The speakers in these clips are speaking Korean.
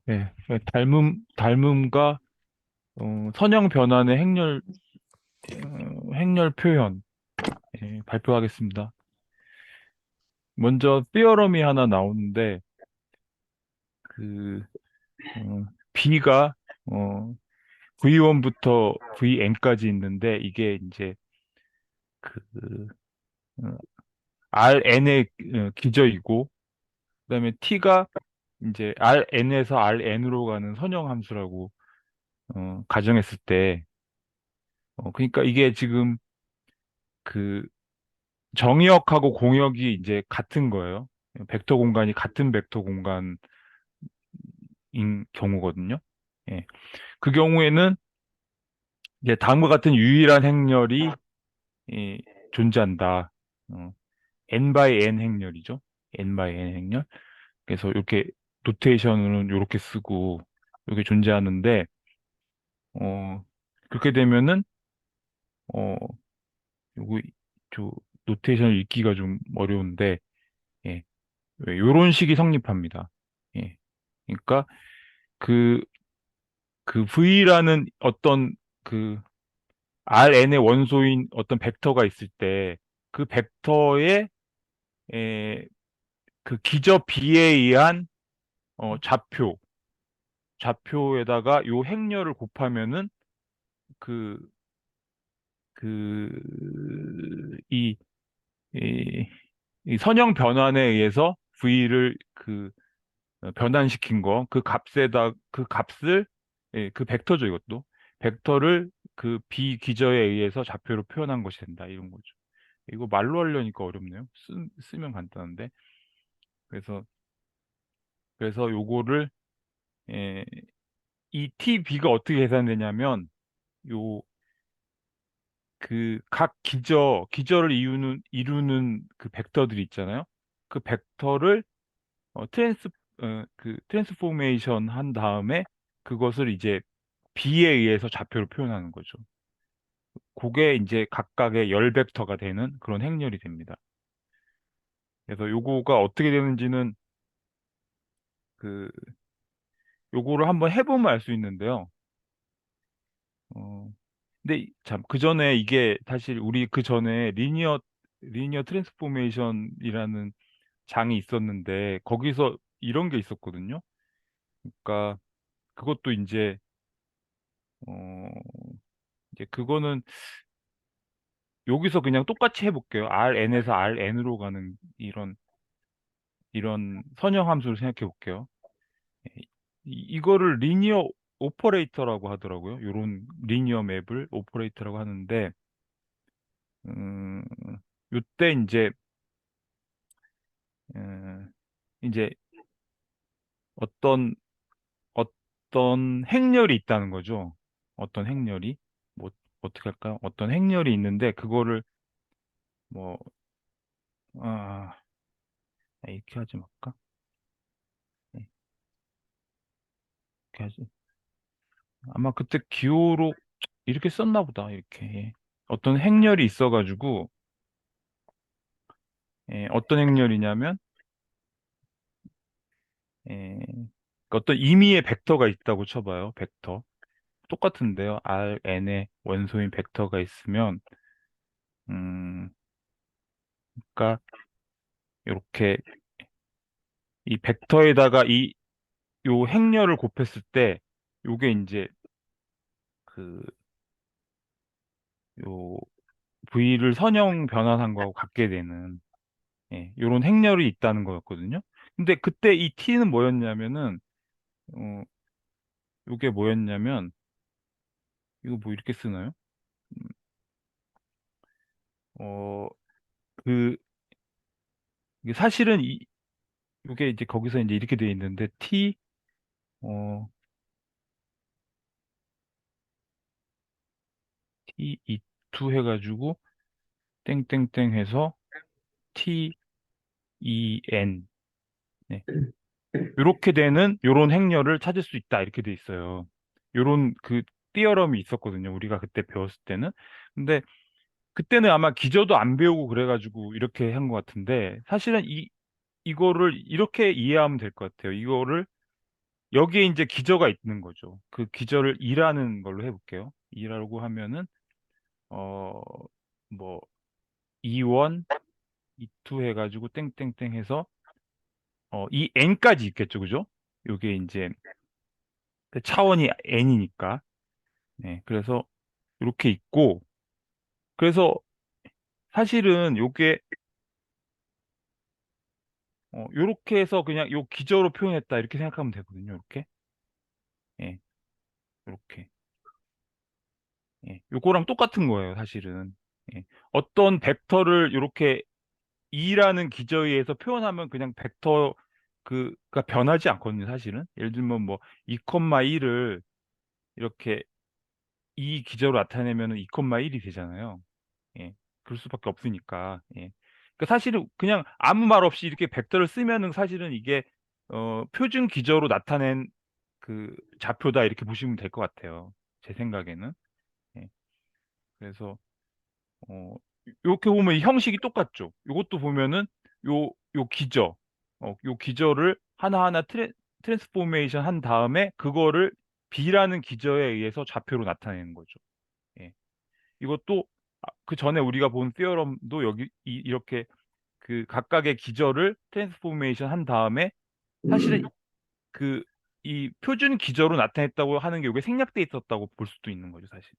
네, 닮음과 선형 변환의 행렬 표현 발표하겠습니다. 먼저 띠어럼이 하나 나오는데 그 B가 어, V1부터 VN까지 있는데 이게 이제 그 RN의 기저이고 그다음에 T가 이제 RN에서 RN으로 가는 선형 함수라고 가정했을 때 그러니까 이게 지금 그 정의역하고 공역이 이제 같은 거예요. 벡터 공간이 같은 벡터 공간인 경우거든요. 예. 그 경우에는 이제 다음과 같은 유일한 행렬이 예, 존재한다. 어, n by n 행렬이죠. n by n 행렬. 그래서 이렇게 노테이션으로는 이렇게 쓰고 이렇게 존재하는데 어, 그렇게 되면은 어, 요거 저 노테이션을 읽기가 좀 어려운데 예, 요런 식이 성립합니다. 예. 그러니까 그, 그 V라는 어떤 그 Rn의 원소인 어떤 벡터가 있을 때 그 벡터의 에, 그 기저 B에 의한 좌표, 좌표에다가 요 행렬을 곱하면은 그, 이, 이, 이 선형 변환에 의해서 V를 변환시킨 거, 그 값을, 예, 그 벡터죠, 이것도. 벡터를 그 비기저에 의해서 좌표로 표현한 것이 된다, 이런 거죠. 이거 말로 하려니까 어렵네요. 쓰면 간단한데. 그래서, 그래서 요거를, 예, 이 TB가 어떻게 계산되냐면, 요, 각 기저를 이루는 그 벡터들이 있잖아요. 그 벡터를 어, 트랜스 트랜스포메이션 한 다음에 그것을 이제 B에 의해서 좌표로 표현하는 거죠. 그게 이제 각각의 열 벡터가 되는 그런 행렬이 됩니다. 그래서 요거가 어떻게 되는지는 그 요거를 한번 해보면 알 수 있는데요. 어, 근데 참 그 전에 이게 사실 우리 그 전에 리니어 트랜스포메이션이라는 장이 있었는데 거기서 이런 게 있었거든요. 그러니까 그것도 어 이제 그거는 여기서 그냥 똑같이 해볼게요. Rn에서 Rn으로 가는 이런 선형 함수를 생각해 볼게요. 이거를 리니어 오퍼레이터라고 하더라고요. 요런 리니어 맵을 오퍼레이터라고 하는데, 음, 요때 음, 이제 어떤, 어떤 행렬이 있다는 거죠. 어떤 행렬이. 뭐, 어떻게 할까요? 어떤 행렬이 있는데, 그거를 뭐, 아, 이렇게 하지 말까? 네, 이렇게 하지. 아마 그때 기호로 이렇게 썼나 보다. 이렇게 어떤 행렬이 있어가지고 어떤 행렬이냐면 그러니까 어떤 임의의 벡터가 있다고 쳐봐요. 벡터 똑같은데요. Rn의 원소인 벡터가 있으면 음, 그러니까 이렇게 이 벡터에다가 이 요 행렬을 곱했을 때 요게 이제 그 요 V를 선형 변환한 거하고 같게 되는 요런 행렬이 있다는 거였거든요. 근데 그때 이 T는 뭐였냐면은 어, 요게 뭐였냐면, 이거 뭐 이렇게 쓰나요? 음, 어, 그, 이게 사실은 요게 이제 거기서 이제 이렇게 돼 있는데, 어, T2 해가지고, 땡땡땡 해서, TEN. 네. 요렇게 되는, 요런 행렬을 찾을 수 있다. 이렇게 돼 있어요. 요런 띠어럼이 있었거든요. 우리가 그때 배웠을 때는. 근데, 그때는 아마 기저도 안 배우고 그래가지고, 이렇게 한 것 같은데, 사실은 이거를 이렇게 이해하면 될 것 같아요. 여기에 이제 기저가 있는 거죠. 그 기저를 2라는 걸로 해볼게요. 2라고 하면은 어 뭐 2원, 2투 해가지고 땡땡땡 해서 이 n까지 있겠죠, 그죠? 요게 이제 그 차원이 n이니까. 네, 그래서 이렇게 있고, 그래서 사실은 요게 요렇게 해서 그냥 요 기저로 표현했다 이렇게 생각하면 되거든요. 이렇게. 예, 요렇게. 예, 요거랑 똑같은 거예요, 사실은. 예. 어떤 벡터를 이렇게 2라는 기저에 의해서 표현하면 그냥 벡터 그가 변하지 않거든요, 사실은. 예를 들면 뭐 2,1을 이렇게 이 기저로 나타내면 2,1이 되잖아요. 예. 그럴 수밖에 없으니까. 예. 그러니까 사실은 그냥 아무 말 없이 이렇게 벡터를 쓰면은 사실은 이게 표준 기저로 나타낸 그 좌표다 이렇게 보시면 될 것 같아요. 제 생각에는. 예. 그래서 어 이렇게 보면 이 형식이 똑같죠. 이것도 보면은 요 기저, 요 기저를 하나하나 트랜스포메이션 한 다음에 그거를 B라는 기저에 의해서 좌표로 나타내는 거죠. 예. 이것도 그 전에 우리가 본 티어럼도 여기 이렇게 그 각각의 기저를 트랜스포메이션 한 다음에 사실은 그 이 표준 기저로 나타냈다고 하는 게 이게 생략돼 있었다고 볼 수도 있는 거죠, 사실.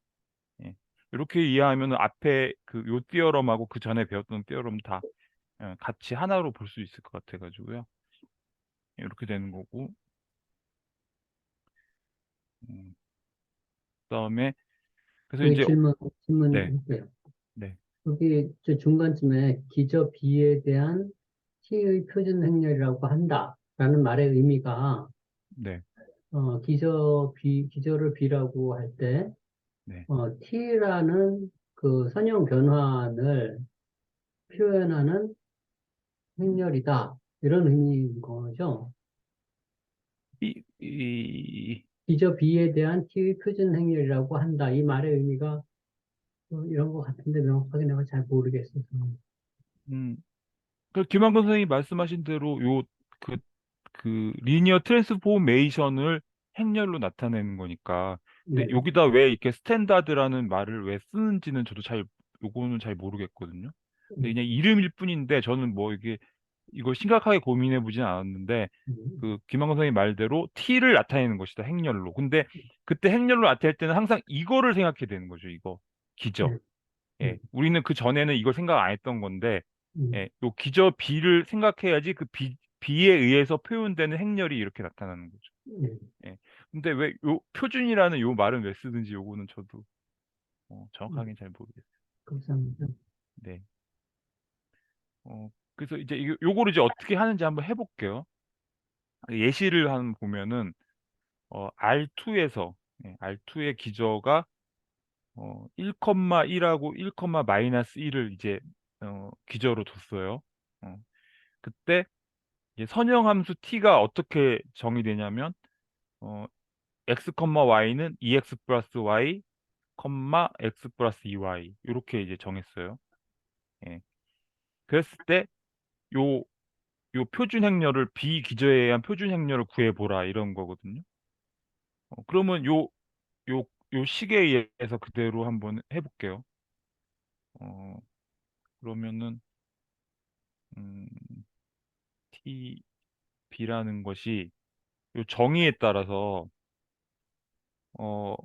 예. 이렇게 이해하면 앞에 그 요 띠어럼하고 그 전에 배웠던 띠어럼 다 같이 하나로 볼 수 있을 것 같아가지고요. 이렇게 되는 거고. 음, 그다음에 그래서 그 이제 질문 네, 할게요. 네, 여기 저 중간쯤에 기저 B에 대한 T의 표준 행렬이라고 한다라는 말의 의미가 네, 기저를 B라고 할 때, 네. T라는 그 선형 변환을 표현하는 행렬이다. 이런 의미인 거죠. 이 기저 B에 대한 T의 표준 행렬이라고 한다. 이 말의 의미가 이런 것 같은데 명확하게 내가 잘 모르겠어서. 음, 그 김한근 선생님이 말씀하신 대로 그 리니어 트랜스포메이션을 행렬로 나타내는 거니까. 근데 네. 여기다 왜 이렇게 스탠다드라는 말을 왜 쓰는지는 저도 요거는 잘 모르겠거든요. 근데 음, 그냥 이름일 뿐인데 저는 뭐 이게 이걸 심각하게 고민해 보진 않았는데 음, 그 김한근 선생님 말대로 T를 나타내는 것이다, 행렬로. 근데 그때 행렬로 나타낼 때는 항상 이거를 생각해야 되는 거죠, 이거. 기저. 음, 예, 음, 우리는 그 전에는 이걸 생각 안 했던 건데, 음, 예, 요 기저 B를 생각해야지 그 B에 의해서 표현되는 행렬이 이렇게 나타나는 거죠. 음, 예. 근데 왜 요 표준이라는 요 말은 왜 쓰든지 요거는 저도 음. 정확하게 잘 모르겠어요. 감사합니다. 네. 그래서 이제 요거를 이제 어떻게 하는지 한번 해볼게요. 예시를 한 보면은 R2에서 R2의 기저가 1,1하고 1, 마이너스 1을 이제 기저로 뒀어요. 어, 그때 이제 선형함수 t가 어떻게 정의되냐면 어, x, y는 2x 플러스 y, x 플러스 2y 이렇게 이제 정했어요. 예. 그랬을 때 요 표준 행렬을 비기저에 의한 표준 행렬을 구해보라 이런 거거든요. 그러면 요, 요 식에 의해서 그대로 한번 해볼게요. 어, 그러면은 음, t b라는 것이 요 정의에 따라서 어,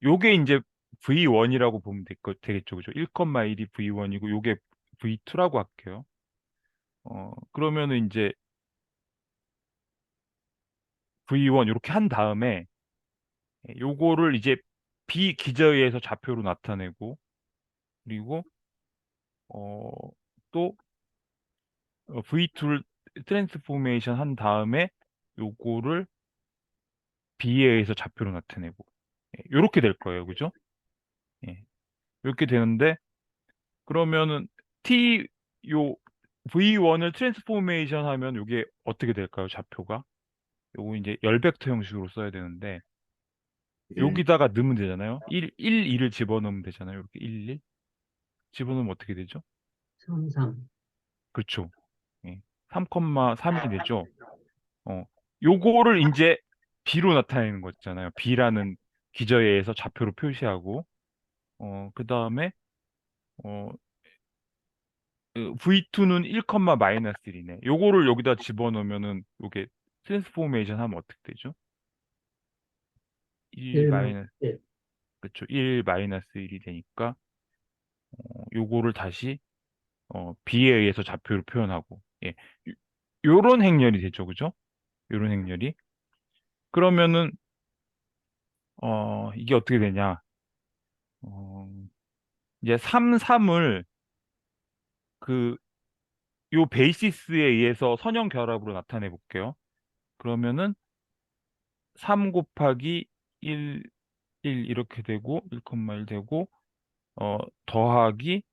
요게 이제 V1이라고 보면 되겠죠. 그죠? 1,1이 V1이고 요게 V2라고 할게요. 그러면은 이제 V1 이렇게 한 다음에 요거를 이제 비기저의해서 좌표로 나타내고 그리고 또 V2를 트랜스포메이션 한 다음에 요거를 B에 의해서 좌표로 나타내고 요렇게 될 거예요. 그죠? 예. 이렇게 되는데 그러면은 T 요 V1을 트랜스포메이션 하면 요게 어떻게 될까요? 좌표가? 요거 이제 열벡터 형식으로 써야 되는데 여기다가 넣으면 되잖아요. 1, 2를 집어넣으면 되잖아요. 이렇게 1, 1 집어넣으면 어떻게 되죠? 33. 그렇죠. 예. 3,3이 되죠. 어. 요거를 이제 B로 나타내는 거잖아요. B라는 기저에 의해서 좌표로 표시하고, 그 다음에, 어, V2는 1, 마이너스 1이네. 요거를 여기다 집어넣으면은, 요게 트랜스포메이션 하면 어떻게 되죠? 1 1 마이너스 마이너스, 1. 그쵸. 1 마이너스 1이 되니까, 요거를 다시, B에 의해서 좌표로 표현하고, 예. 요런 행렬이 되죠. 그죠? 요런 행렬이. 그러면은, 이게 어떻게 되냐. 어, 이제 3, 3을 그, 요 베이시스에 의해서 선형 결합으로 나타내 볼게요. 그러면은 3 곱하기 1, 1 이렇게 되고, 1,1 되고, 더하기,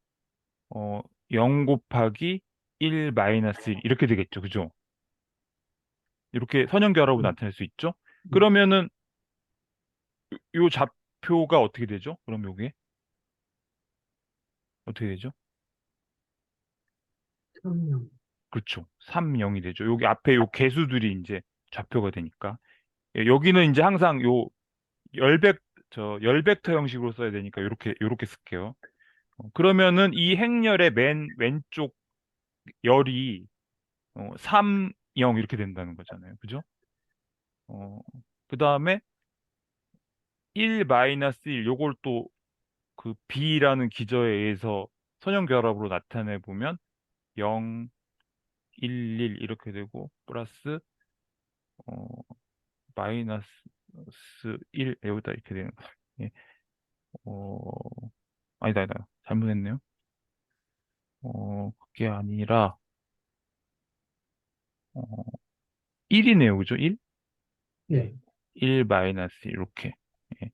어, 0 곱하기 1 마이너스 1 이렇게 되겠죠. 그죠? 이렇게 선형 결합으로 음, 나타낼 수 있죠. 음, 그러면은 요 좌표가 어떻게 되죠? 그럼 요게 어떻게 되죠? 3명. 그렇죠. 3, 0이 되죠. 여기 앞에 요 개수들이 이제 좌표가 되니까. 예, 여기는 이제 항상 요 열벡 열벡터 형식으로 써야 되니까 요렇게 쓸게요. 그러면은 이 행렬의 맨 왼쪽 열이 3, 0 이렇게 된다는 거잖아요. 그죠? 어, 그다음에 1 마이너스 1 요걸 또 그 B라는 기저에 의해서 선형 결합으로 나타내 보면 0, 1, 1 이렇게 되고 플러스 어, 마이너스 1 여기다 이렇게 되는 거예요. 예. 어, 아니다. 잘못했네요. 그게 아니라, 어, 1이네요. 그죠? 1? 예. 네. 1 마이너스 이렇게. 예.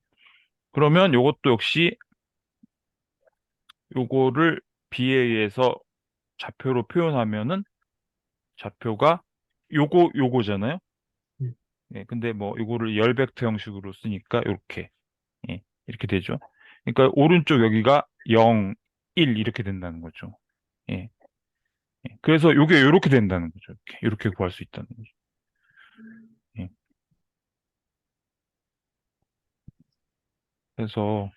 그러면 요것도 역시 요거를 B에 의해서 좌표로 표현하면은 좌표가 요거잖아요. 음, 예. 근데 뭐 요거를 열 벡터 형식으로 쓰니까 요렇게. 예. 이렇게 되죠. 그러니까 오른쪽 여기가 0, 1 이렇게 된다는 거죠. 예. 예. 그래서 요게 요렇게 된다는 거죠. 이렇게 구할 수 있다는 거죠. 예. 그래서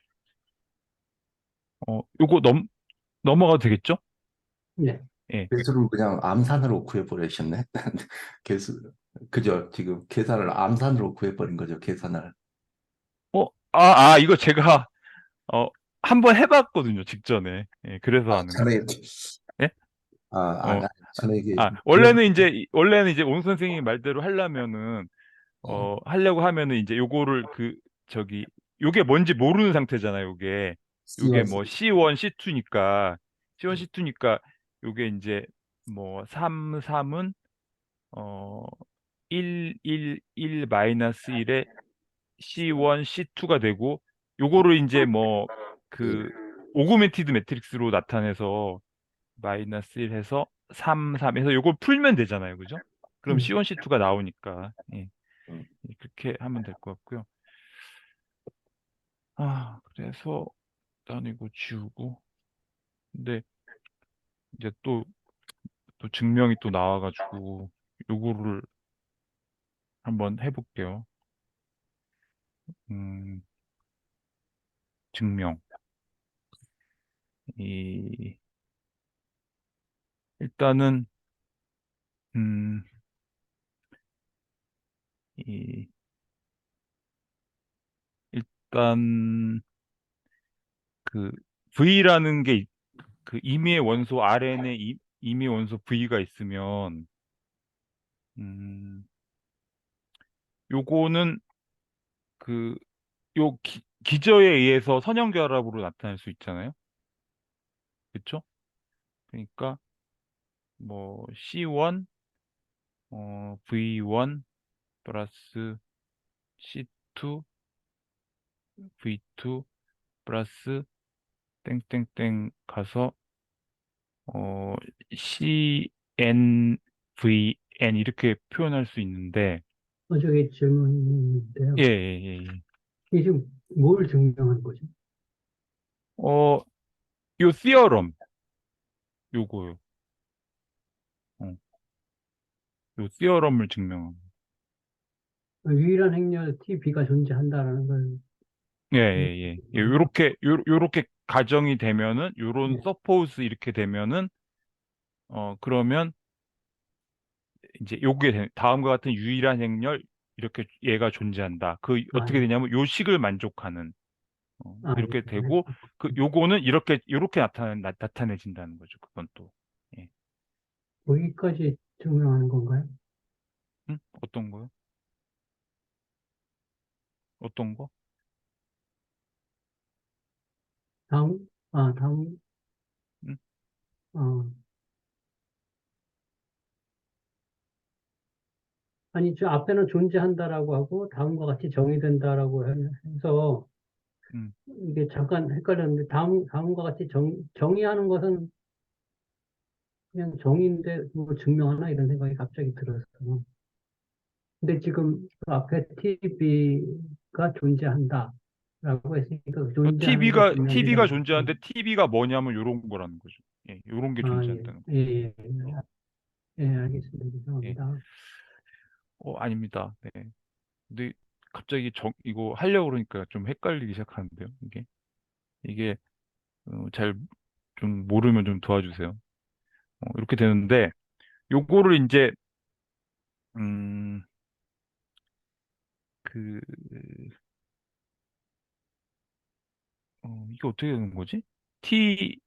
요거 넘어가도 되겠죠? 네. 예. 개수를 그냥 암산으로 구해버리셨네. 개수, 그죠? 지금 계산을 암산으로 구해버린 거죠, 계산을. 이거 제가 어 한번 해봤거든요, 직전에. 예, 그래서 아, 아는 전에, 거예요. 예? 어, 전에 이게, 원래는 이제 온 선생님 말대로 하려면은 어, 하려고 하면은 이제 요거를 요게 뭔지 모르는 상태잖아요, 요게 C1, 뭐 C1, C2니까 C1, C2니까 요게 이제 뭐 3, 3은 어 1, 1, 1 마이너스 1에 C1, C2가 되고 요거를 이제 뭐 그 오그멘티드 매트릭스로 나타내서 마이너스 1 해서 3, 3 해서 요걸 풀면 되잖아요. 그죠? 그럼 음, C1, C2가 나오니까 예, 음, 그렇게 하면 될 것 같고요. 그래서 일단 이거 지우고 근데 이제 또 증명이 또 나와가지고 요거를 한번 해볼게요. 음, 증명. 이 일단은 음, 이 일단 그 V라는 게 그 임의의 원소 Rn에 임의 원소 V가 있으면 음, 요거는 그 요 기저에 의해서 선형 결합으로 나타날 수 있잖아요. 그렇죠? 그러니까 뭐 C1 V1 플러스 C2 V2 플러스 땡땡땡 가서 CN VN 이렇게 표현할 수 있는데 저기 질문인데요. 예, 예, 예. 예. 이게 지금 뭘 증명하는 거죠? 어, 요 시어럼 요거요. 어, 요 시어럼을 증명합니다. 유일한 행렬 TB가 존재한다라는 걸 예, 음, 예, 예. 예, 요렇게 가정이 되면은, 요런 네. 서포즈 이렇게 되면은, 그러면 이제 다음과 같은 유일한 행렬, 이렇게 얘가 존재한다. 어떻게 아, 되냐면, 요 식을 만족하는, 예, 이렇게 네. 되고, 요거는 요렇게 나타내진다는 거죠. 그건 또. 예. 거기까지 증명하는 건가요? 응? 어떤 거요? 어떤 거? 다음, 응? 어, 아니, 저 앞에는 존재한다라고 하고, 다음과 같이 정의된다라고 해서, 응. 이게 잠깐 헷갈렸는데, 다음과 같이 정의하는 것은 그냥 정의인데, 뭐 증명하나? 이런 생각이 갑자기 들었어. 근데 지금 그 앞에 TV가 존재한다라고 했으니까, 그 존재하는 게 TV가 분명하잖아요. 존재하는데, TV가 뭐냐면 요런 거라는 거죠. 예, 요런 게 예, 존재한다는 예, 거죠. 예, 알겠습니다. 예. 죄송합니다. 아닙니다. 네. 근데 갑자기 이거 하려고 그러니까 좀 헷갈리기 시작하는데요. 이게 잘 좀 모르면 좀 도와주세요. 이렇게 되는데 요거를 이제 음, 그 이게 어떻게 되는 거지? T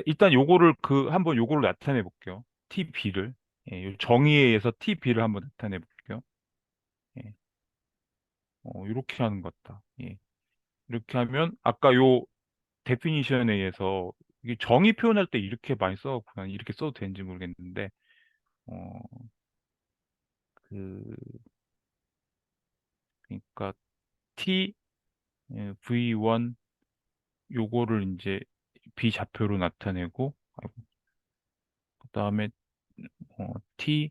일단 요거를 한번 요거를 나타내 볼게요. TB를 요 정의에 의해서 TB를 한번 나타내 볼게요. 예. 이렇게 하는 것 같다. 예. 이렇게 하면 아까 요 데피니션에 의해서 이게 정의 표현할 때 이렇게 많이 써갖구나. 이렇게 써도 되는지 모르겠는데 어, 그 그러니까 T V1 요거를 이제 비좌표로 나타내고 그다음에 T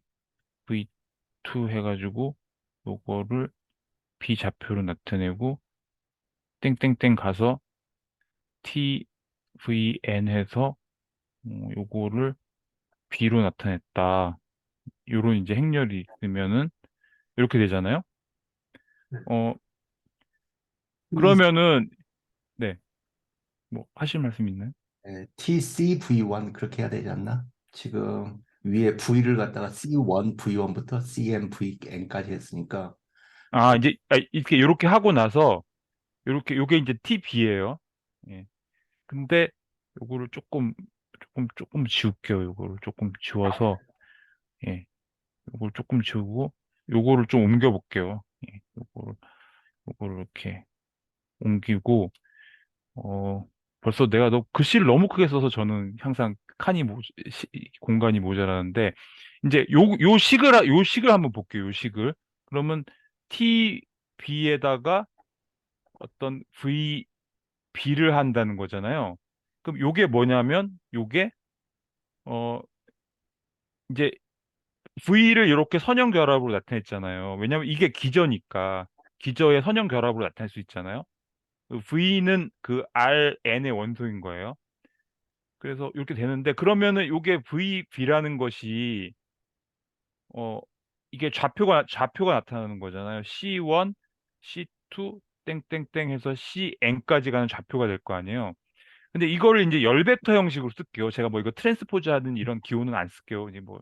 V2 해가지고 요거를 비좌표로 나타내고 땡땡땡 가서 T VN 해서 요거를 B로 나타냈다. 요런 이제 행렬이 있으면은 이렇게 되잖아요. 어 이, 그러면은 네, 뭐 하실 말씀 있나요? TCV1 그렇게 해야 되지 않나? 지금 위에 V를 갖다가 C1, V1부터 CMVN까지 했으니까 이제 이렇게 요렇게 하고 나서 요게 이제 TB예요. 예. 근데 요거를 조금 지울게요. 요거를 조금 지워서 예. 요걸 조금 지우고 요거를 좀 옮겨 볼게요. 예. 요거를 이렇게 옮기고 어 벌써 내가 글씨를 너무 크게 써서 저는 항상 공간이 모자라는데 이제 요 식을 한번 볼게요. 요 식을. 그러면 TB에다가 어떤 VB를 한다는 거잖아요. 그럼 요게 뭐냐면 요게 어 이제 V를 이렇게 선형 결합으로 나타냈잖아요. 왜냐면 이게 기저니까 기저의 선형 결합으로 나타낼 수 있잖아요. V는 그 RN의 원소인 거예요. 그래서 이렇게 되는데 그러면은 요게 VB라는 것이 어 이게 좌표가 나타나는 거잖아요. C1, C2 땡땡땡 해서 CN까지 가는 좌표가 될 거 아니에요. 근데 이거를 이제 열 벡터 형식으로 쓸게요. 제가 뭐 이거 트랜스포즈 하는 이런 기호는 안 쓸게요. 이제 뭐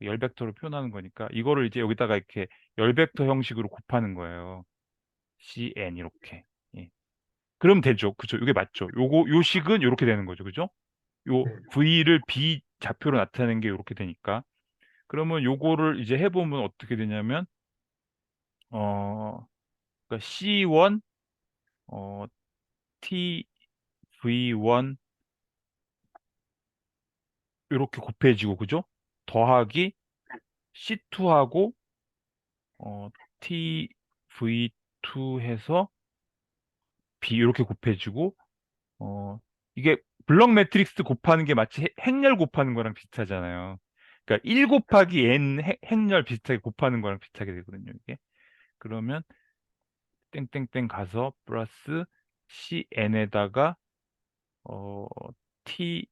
열 벡터로 표현하는 거니까 이거를 이제 여기다가 이렇게 열 벡터 형식으로 곱하는 거예요. CN 이렇게. 예. 그럼 되죠. 그죠? 이게 맞죠? 요 식은 이렇게 되는 거죠. 그죠? 요 네, V를 B 좌표로 나타내는 게 이렇게 되니까. 그러면 요거를 이제 해보면 어떻게 되냐면, 그러니까 C1, 어, TV1 이렇게 곱해지고, 그죠? 더하기 C2하고, TV2 해서 B 이렇게 곱해지고, 이게 블럭 매트릭스 곱하는 게 마치 행렬 곱하는 거랑 비슷하잖아요. 그러니까 1 곱하기 n 행렬 비슷하게 곱하는 거랑 비슷하게 되거든요, 이게. 그러면 땡땡땡 가서 플러스 cn에다가 tvn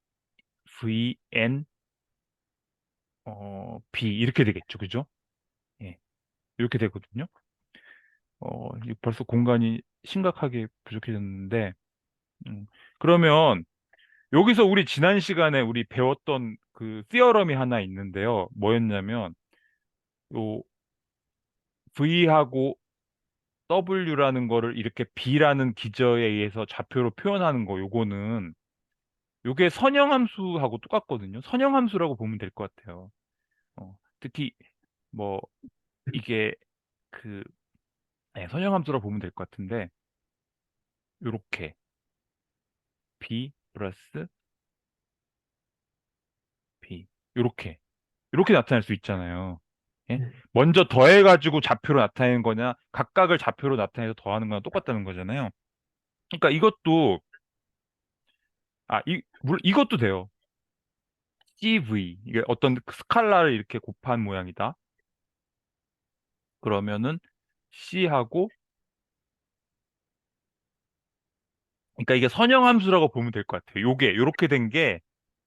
b 이렇게 되겠죠. 그죠? 예. 이렇게 되거든요. 이게 벌써 공간이 심각하게 부족해졌는데, 음, 그러면 여기서 우리 지난 시간에 우리 배웠던 그 시어럼이 하나 있는데요. 뭐였냐면, 요 V하고 W라는 거를 이렇게 B라는 기저에 의해서 좌표로 표현하는 거, 요게 선형함수하고 똑같거든요. 선형함수라고 보면 될 것 같아요. 특히 뭐 이게 그 네, 선형함수라고 보면 될 것 같은데 요렇게 B 플러스 B 요렇게 나타낼 수 있잖아요. 예? 네. 먼저 더해가지고 좌표로 나타내는 거냐 각각을 좌표로 나타내서 더하는 거랑 똑같다는 거잖아요. 그러니까 이것도 이것도 돼요. CV 이게 어떤 스칼라를 이렇게 곱한 모양이다. 그러면은 C하고 그러니까 이게 선형함수라고 보면 될 것 같아요. 요렇게 된 게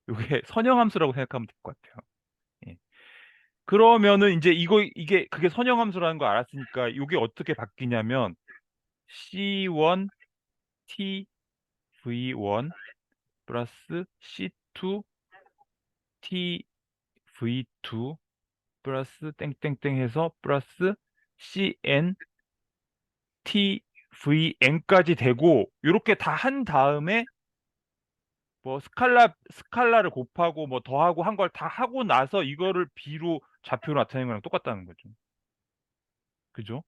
요게 선형함수라고 생각하면 될 것 같아요. 예. 그러면은 이제 이게 그게 선형함수라는 거 알았으니까 요게 어떻게 바뀌냐면 C1 TV1 플러스 C2 TV2 플러스 땡땡땡 해서 플러스 CN TVN까지 되고 요렇게 다 한 다음에 뭐 스칼라를 곱하고 뭐 더하고 한 걸 다 하고 나서 이거를 B로 좌표로 나타내는 거랑 똑같다는 거죠. 그죠?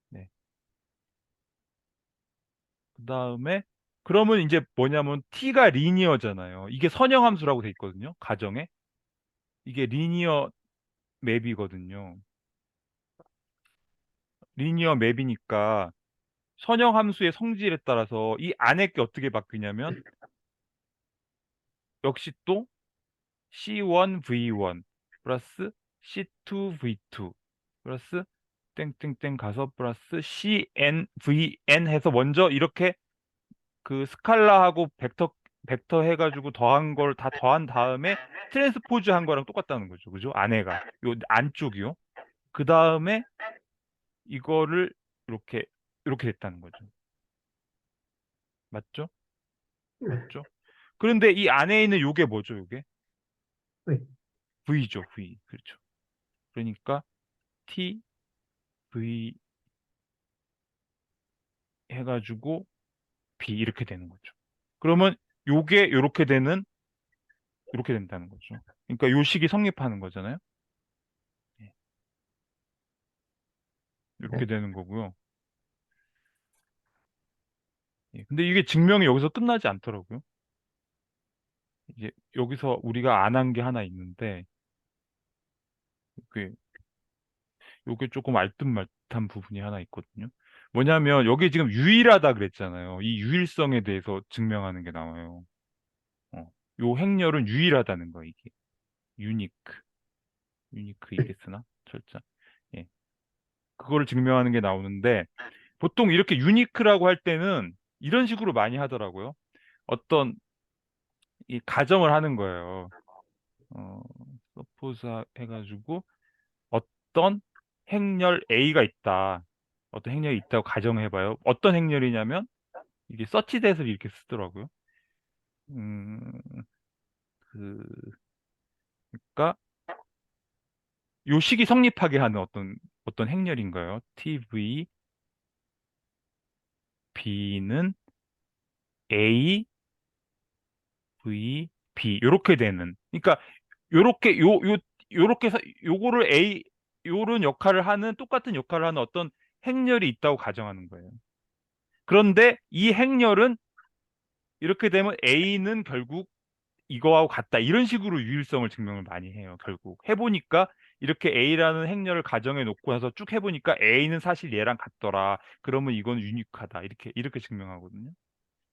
네. 그다음에 그러면 이제 뭐냐면 T가 리니어잖아요. 이게 선형함수라고 돼 있거든요. 가정에. 이게 리니어 맵이거든요. 리니어 맵이니까 선형함수의 성질에 따라서 이 안에 게 어떻게 바뀌냐면 역시 또 C1V1 플러스 C2V2 플러스 땡땡땡 가서 플러스 CNVN 해서 먼저 이렇게 그 스칼라하고 벡터 해가지고 더한 걸 다 더한 다음에 트랜스포즈 한 거랑 똑같다는 거죠. 그죠? 안에가 요 안쪽이요. 그 다음에 이거를 이렇게 이렇게 됐다는 거죠. 맞죠? 네. 맞죠? 그런데 이 안에 있는 요게 뭐죠? 요게 네. V죠. V. 그렇죠. 그러니까 T, V 해가지고 B 이렇게 되는 거죠. 그러면 요게 요렇게 된다는 거죠. 그러니까 요 식이 성립하는 거잖아요. 예, 네. 이렇게 되는 거고요. 예, 근데 이게 증명이 여기서 끝나지 않더라고요. 이제 여기서 우리가 안 한 게 하나 있는데 요게 요게 조금 알듯말듯한 부분이 하나 있거든요. 뭐냐면 여기 지금 유일하다 그랬잖아요. 이 유일성에 대해서 증명하는 게 나와요. 요 행렬은 유일하다는 거 이게. 유니크. 유니크 이렇게 쓰나? 철자. 예. 그거를 증명하는 게 나오는데 보통 이렇게 유니크라고 할 때는 이런 식으로 많이 하더라고요. 어떤 이 가정을 하는 거예요. 어, 서포즈 해가지고 어떤 행렬 A가 있다. 어떤 행렬이 있다고 가정해봐요. 어떤 행렬이냐면 이게 서치댓을 이렇게 쓰더라고요. 음, 그러니까 요 식이 성립하게 하는 어떤 행렬인가요? TV B는 A V B 요렇게 되는. 그러니까 요렇게 요렇게 해서 요거를 A 요런 역할을 하는 똑같은 역할을 하는 어떤 행렬이 있다고 가정하는 거예요. 그런데 이 행렬은 이렇게 되면 A는 결국 이거하고 같다. 이런 식으로 유일성을 증명을 많이 해요. 결국 해보니까 이렇게 A라는 행렬을 가정해 놓고 나서 쭉 해보니까 A는 사실 얘랑 같더라. 그러면 이건 유니크하다. 이렇게 증명하거든요.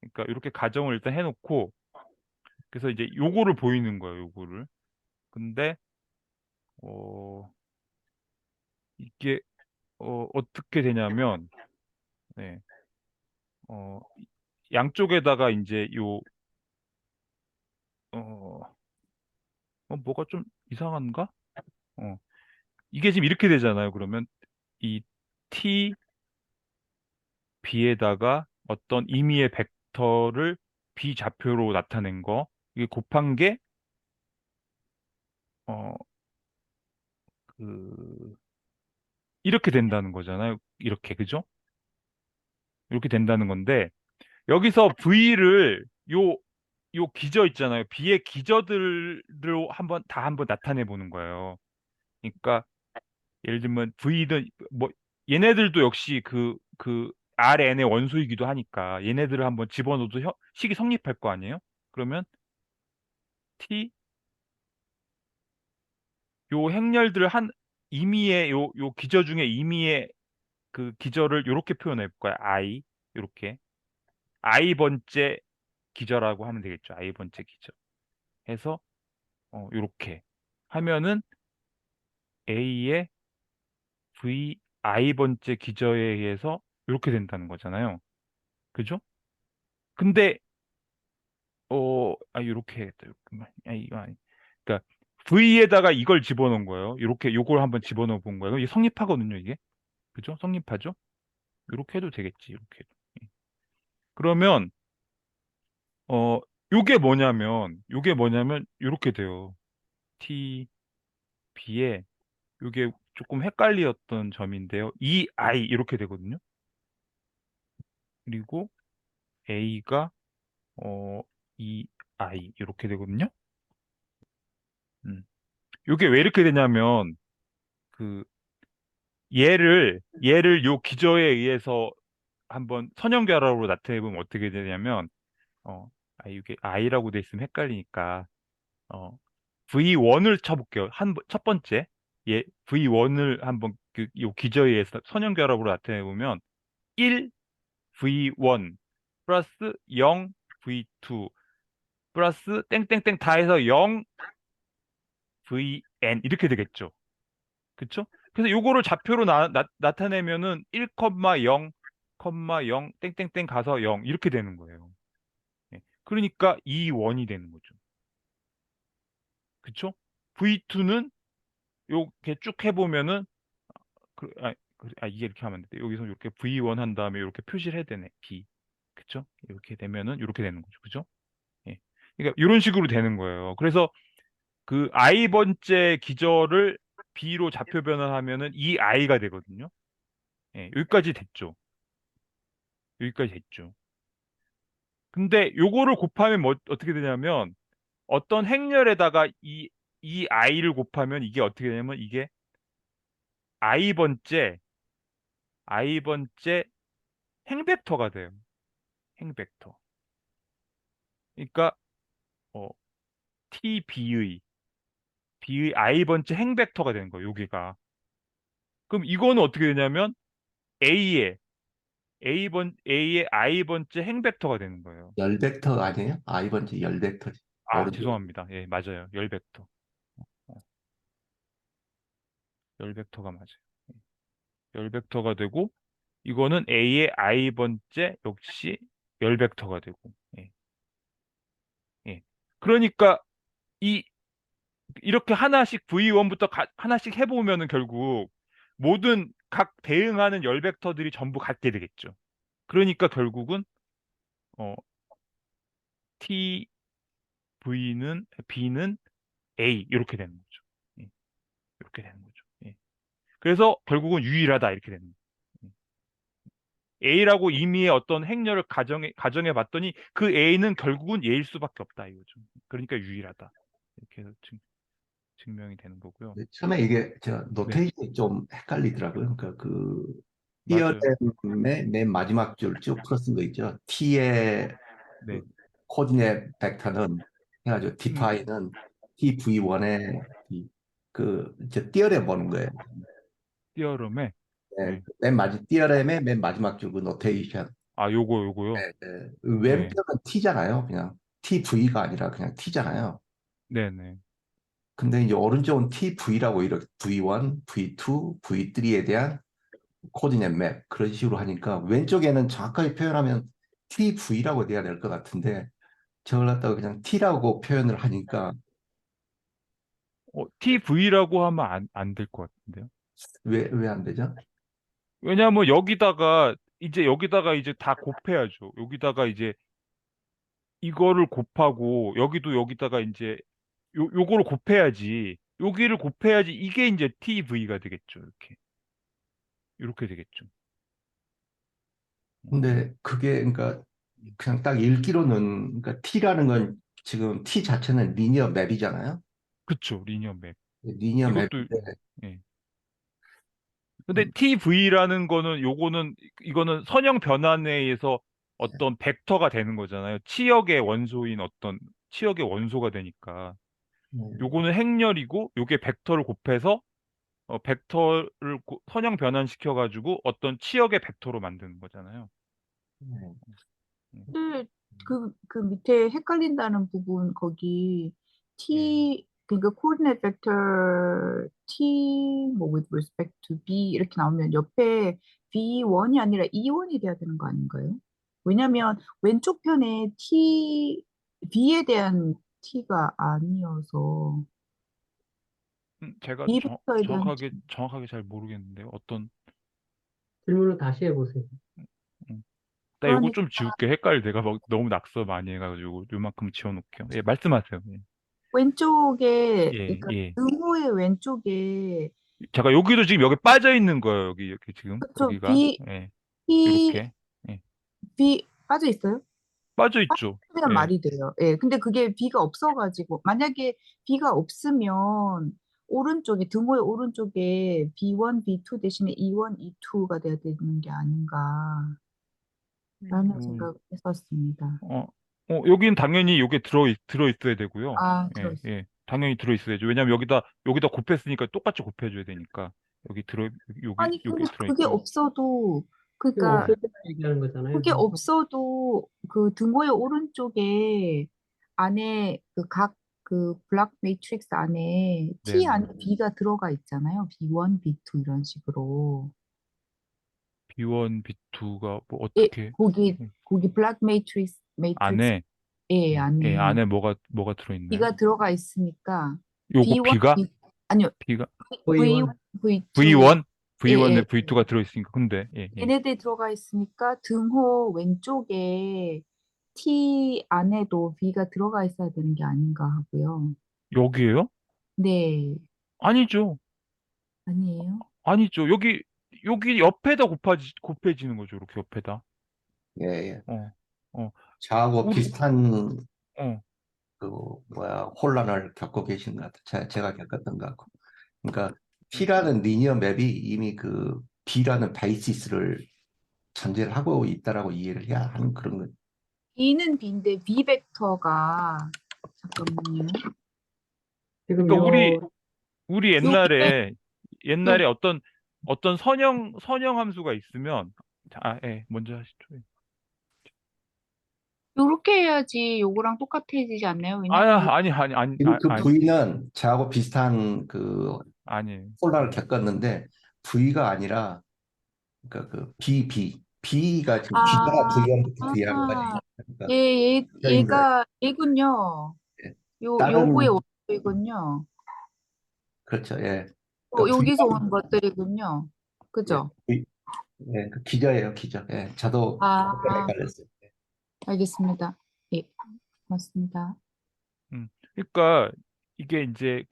그러니까 이렇게 가정을 일단 해놓고 그래서 이제 요거를 보이는 거예요. 요거를. 근데 어 이게 어떻게 되냐면 네. 어 양쪽에다가 이제 어, 뭐가 좀 이상한가? 어, 이게 지금 이렇게 되잖아요. 그러면 이 t b에다가 어떤 임의의 벡터를 비좌표로 나타낸 거 이게 곱한 게 어, 그 이렇게 된다는 거잖아요. 이렇게 그죠? 이렇게 된다는 건데 여기서 V를 요 기저 있잖아요. B의 기저들로 한번 나타내 보는 거예요. 그러니까 예를 들면 V든 뭐 얘네들도 역시 그 RN의 원소이기도 하니까 얘네들을 한번 집어넣어도 식이 성립할 거 아니에요? 그러면 T 요 행렬들 한 임의의 요 기저 중에 임의의 그 기저를 요렇게 표현해 볼 거야. I 요렇게 I 번째 기저라고 하면 되겠죠. I 번째 기저 해서 요렇게 하면은 A의 V I 번째 기저에 의해서 이렇게 된다는 거잖아요. 그죠? 근데 이렇게 해야겠다. 이거 아니. 그러니까 V에다가 이걸 집어넣은 거예요. 이렇게 요걸 한번 집어넣어 본 거예요. 이게 성립하거든요, 이게. 그죠? 성립하죠? 이렇게 해도 되겠지. 이렇게 해도. 예. 그러면 요게 뭐냐면 이렇게 돼요. T B에 요게 조금 헷갈리었던 점인데요. E I 이렇게 되거든요. 그리고 A가 어, E I 이렇게 되거든요. 음. 요게 왜 이렇게 되냐면 그 얘를 요 기저에 의해서 한번 선형결합으로 나타내 보면 어떻게 되냐면 이게 I라고 돼 있으면 헷갈리니까 어 V1을 쳐볼게요. 첫 번째 V1을 한번 요 기저에 의해서 선형결합으로 나타내 보면 1 V1 플러스 0 V2 플러스 땡땡땡 다 해서 0 VN 이렇게 되겠죠. 그쵸? 그래서 요거를 좌표로 나타내면은 1,0, 0, 땡땡땡 가서 0 이렇게 되는 거예요. 예. 그러니까 이 원이 되는 거죠. 그쵸? V2는 요렇게 쭉 해보면은 이게 이렇게 하면 안 돼. 여기서 이렇게 V1 한 다음에 이렇게 표시를 해야 되네. B. 그쵸? 이렇게 되면은 이렇게 되는 거죠. 그죠? 예. 그러니까 이런 식으로 되는 거예요. 그래서 그 I 번째 기저를 B로 좌표 변환하면은 이 I가 되거든요. 예, 여기까지 됐죠. 여기까지 됐죠. 근데 요거를 곱하면 어떻게 되냐면 어떤 행렬에다가 이 i를 곱하면 이게 어떻게 되냐면 이게 i 번째 i 번째 행벡터가 돼요. 행벡터. 그러니까 어, b의 i 번째 행벡터가 되는 거예요. 여기가. 그럼 이거는 어떻게 되냐면 a의 a의 i 번째 행벡터가 되는 거예요. 열 벡터 아니에요? I 번째 열 벡터지. 오른쪽. 죄송합니다. 예, 맞아요. 열 벡터. 어, 열 벡터가 맞아요. 열 벡터가 되고 이거는 A의 I 번째 역시 열 벡터가 되고. 예. 예. 그러니까 이 이렇게 하나씩 V1부터 하나씩 해보면은 결국 모든 각 대응하는 열 벡터들이 전부 같게 되겠죠. 그러니까 결국은 어, B는 A 이렇게 되는 거죠. 예. 이렇게 되는 거죠. 예. 그래서 결국은 유일하다 이렇게 되는 거예요. A라고 임의의 어떤 행렬을 가정해 봤더니 그 A는 결국은 A일 수밖에 없다 이거죠. 그러니까 유일하다. 이렇게 해서 증명이 되는 거고요. 처음에 이게 저 네, 노테이션이 좀 헷갈리더라고요. 그러니까 그 맞아요. 티어렘의 맨 마지막 줄 쭉 풀어쓴 거 있죠. T의 네, 코디네이트 벡터는 해가지고 음, 디파이는 TV1의 그저 띠어렘 보는 거예요. 띠어럼에, 네, 네. 띠어렘의 맨 마지막 줄 그 노테이션. 요거요. 네, 네. 네, 왼편은 T잖아요. 그냥 TV가 아니라 그냥 T잖아요. 네, 네, 근데 이제 오른쪽은 TV라고 이렇게 V1, V2, V3에 대한 코디넷 맵 그런 식으로 하니까 왼쪽에는 정확하게 표현하면 TV라고 돼야 될 것 같은데 저걸 갖다가 그냥 T라고 표현을 하니까 TV라고 하면 안 될 것 같은데요. 왜 안 되죠? 왜냐하면 여기다가 이제 다 곱해야죠. 여기다가 이제 이거를 곱하고 여기다가 이제 요거를 곱해야지. 여기를 곱해야지 이게 이제 TV가 되겠죠. 이렇게 되겠죠. 근데 그게 그러니까 그냥 딱 읽기로는 그러니까 T라는 건 지금 T 자체는 리니어 맵이잖아요. 그쵸. 리니어 맵. 리니어 이것도 맵인데 예. 근데 TV라는 거는 이거는 선형 변환에 의해서 어떤 벡터가 되는 거잖아요. 치역의 원소가 되니까. 네, 요거는 행렬이고 요게 벡터를 곱해서 벡터를 선형 변환시켜 가지고 어떤 치역의 벡터로 만드는 거잖아요. 네, 음. 근데 그 밑에 헷갈린다는 부분 거기 예. 그러니까 coordinate vector T 뭐 with respect to B 이렇게 나오면 옆에 B1이 아니라 E1이 돼야 되는 거 아닌가요? 왜냐면 왼쪽 편에 B에 대한 T가 아니어서 제가 B 벡터에 대한 T. 정확하게 잘 모르겠는데 질문을 다시 해보세요. 나 요거 그러니까 좀 지울게. 헷갈려. 내가 막 너무 낙서 많이 해가지고 요만큼 지워놓게요. 예, 말씀하세요. 왼쪽에 예, 그러니까 예. 등호의 왼쪽에 제가 여기도 지금 여기 빠져 있는 거예요. 여기 지금 그쵸 여기가 예, B 요렇게 예, B 빠져 있어요? 빠져 있죠. 그냥 예, 말이 돼요. 예. 근데 그게 B가 없어가지고, 만약에 B가 없으면, 오른쪽에, 등호의 오른쪽에 B1, B2 대신에 E1, E2가 돼야 되는 게 아닌가라는 음, 생각을 했었습니다. 여긴 당연히 요게 들어 있어야 되고요. 아, 예, 들어있어요. 예, 당연히 들어 있어야죠. 왜냐면 여기다 곱했으니까 똑같이 곱해줘야 되니까 아니, 근데 요게 들어 그게 있고요. 없어도, 지금 그러니까, 없을 때 얘기하는 거잖아요. 그게 없어도, 그 등호의 오른쪽에 안에 그 블락 매트릭스 안에 T 네네. 안에 B가 들어가 있잖아요. B1, B2 이런 식으로. B1, B2가 뭐 예, 어떻게 예, 거기 블락 매트릭스 안에 안에 안에 뭐가 들어 있나요? B가 들어가 있으니까 요거 B1, B가 아니요. B가 V1, V1 V2 V1, 예, V1에 예. V2가 들어있으니까 근데 얘네들 들어가 있으니까 등호 왼쪽에 T 안에도 B가 들어가 있어야 되는 게 아닌가 하고요. 여기에요? 네, 아니죠. 아니에요? 아니죠. 여기 옆에다 곱해지는 거죠. 이렇게 옆에다. 예, 예. 어, 어, 저하고 우리 비슷한 어, 그 혼란을 겪고 계신 것 같아요. 제가 겪었던 것 같고. 그러니까 T라는 리니어 맵이 이미 그 B라는 베이시스를 전제를 하고 있다라고 이해를 해야 하는 그런 거. B는 B인데 B 벡터가 잠깐만요. 지금 그러니까 요 우리 요게 옛날에 어떤 선형 함수가 있으면 먼저 하시죠. 예. 요렇게 해야지 요거랑 똑같아지지 않나요? 왜냐면 요 지금 그 V는 저하고 비슷한 그 아니. 혼란을 겪었는데 V가 아니라 그러니까 그 B가 지금 B가 아, V1부터 V하고 아, 가니까 그러니까 그러니까 얘가 얘군요. 요거의 다른 원소이군요. 그렇죠. 예. 그러니까 여기서 온 것들이군요. 예, 그죠? 예, 그 기저예요, 기저. 예, 저도 약간 아, 헷갈렸어요. 알겠습니다. 예, 맞습니다. 그러니까 이게 이제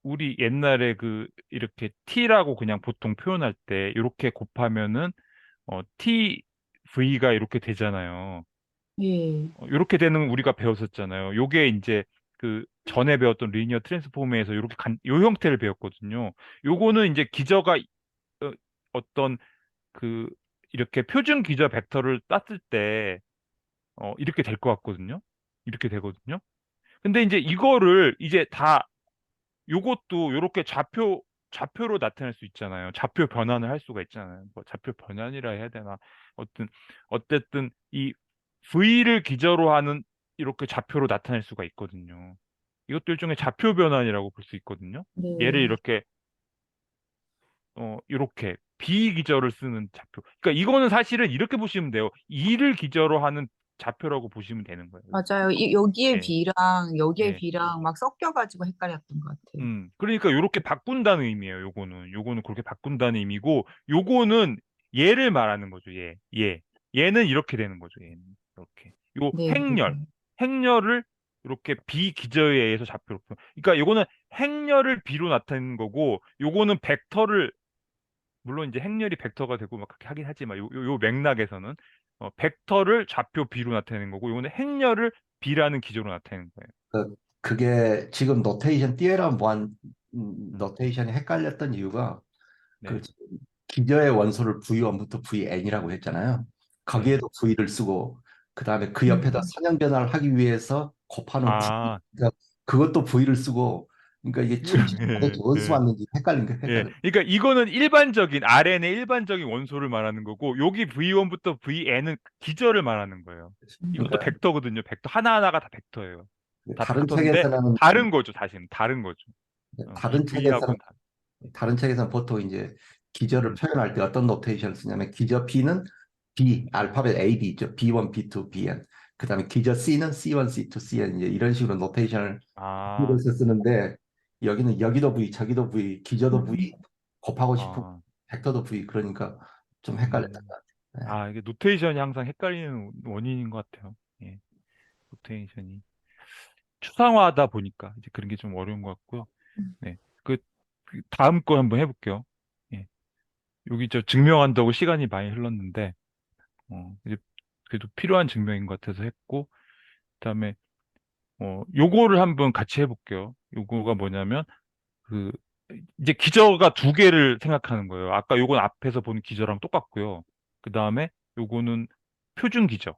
우리 옛날에 이렇게 T라고 그냥 보통 표현할 때 이렇게 곱하면은 TV가 이렇게 되잖아요. 예, 이렇게 되는 우리가 배웠었잖아요. 요게 이제 전에 배웠던 리니어 트랜스폼에서 요 형태를 배웠거든요. 요거는 이제 기저가 어떤 그 이렇게 표준 기저 벡터를 땄을 때 이렇게 될 것 같거든요. 이렇게 되거든요. 근데 이제 이거를 이제 다 요것도 요렇게 좌표로 나타낼 수 있잖아요. 좌표 변환을 할 수가 있잖아요. 뭐 좌표 변환이라 해야 되나? 어떤 어쨌든 이 V를 기저로 하는 이렇게 좌표로 나타낼 수가 있거든요. 이것도 일종의 좌표 변환이라고 볼 수 있거든요. 얘를 네, 이렇게 이렇게 비기저를 쓰는 좌표. 그러니까 이거는 사실은 이렇게 보시면 돼요. 2를 기저로 하는 좌표라고 보시면 되는 거예요. 맞아요. 여기에 예, B랑 여기에 예. B랑 막 섞여가지고 헷갈렸던 것 같아요. 그러니까 요렇게 바꾼다는 의미예요. 요거는 그렇게 바꾼다는 의미고, 요거는 얘를 말하는 거죠. 얘는 이렇게 되는 거죠. 얘는 이렇게. 요 네, 네. 행렬을 이렇게 비기저에 의해서 좌표로. 그러니까 요거는 행렬을 B로 나타내는 거고, 요거는 벡터를, 물론 이제 행렬이 벡터가 되고 막 그렇게 하긴 하지만 요 맥락에서는 벡터를 좌표 B로 나타내는 거고, 요거는 행렬을 B라는 기조로 나타내는 거예요. 그게 지금 노테이션 띠에라 모한 음, 노테이션이 헷갈렸던 이유가 그 네, 기저의 원소를 V1부터 VN이라고 했잖아요. 네. 거기에도 V를 쓰고 그 다음에 그 옆에다 음, 선형 변화를 하기 위해서 곱하는 T, 아, 그러니까 그것도 V를 쓰고, 그러니까 이게 도대체 예, 원수 예. 맞는지 헷갈린 거 예, 헷갈려. 그러니까 이거는 일반적인 RN의 일반적인 원소를 말하는 거고, 여기 V1부터 VN은 기저를 말하는 거예요. 이것도 그러니까 벡터거든요. 벡터 하나하나가 다 벡터예요. 다 다른 벡터인데 책에서는 다른 거죠, 사실은 다른 거죠. 이 다른 책에서는 V하고는 다른. 다른 책에서는 보통 이제 기저를 음. 표현할 때 어떤 노테이션을 쓰냐면 기저 B는 B, 알파벳 A, B 있죠. B1, B2, BN. 그다음에 기저 C는 C1, C2, CN 이제 이런 식으로 노테이션을 아, 비교해서 쓰는데, 여기는 여기도 V, 저기도 V, 기저도 V, 음. 곱하고 싶은 아, 벡터도 V, 그러니까 좀 헷갈렸던 음. 것 같아요. 네. 이게 노테이션이 항상 헷갈리는 원인인 것 같아요. 예, 노테이션이 추상화하다 보니까 이제 그런 게 좀 어려운 것 같고요. 네, 그 다음 거 한번 해볼게요. 예. 여기 저 증명한다고 시간이 많이 흘렀는데, 이제 그래도 필요한 증명인 것 같아서 했고, 그다음에 요거를 한번 같이 해볼게요. 요거가 뭐냐면 그 이제 기저가 두 개를 생각하는 거예요. 아까 요건 앞에서 본 기저랑 똑같고요. 그다음에 요거는 표준 기저,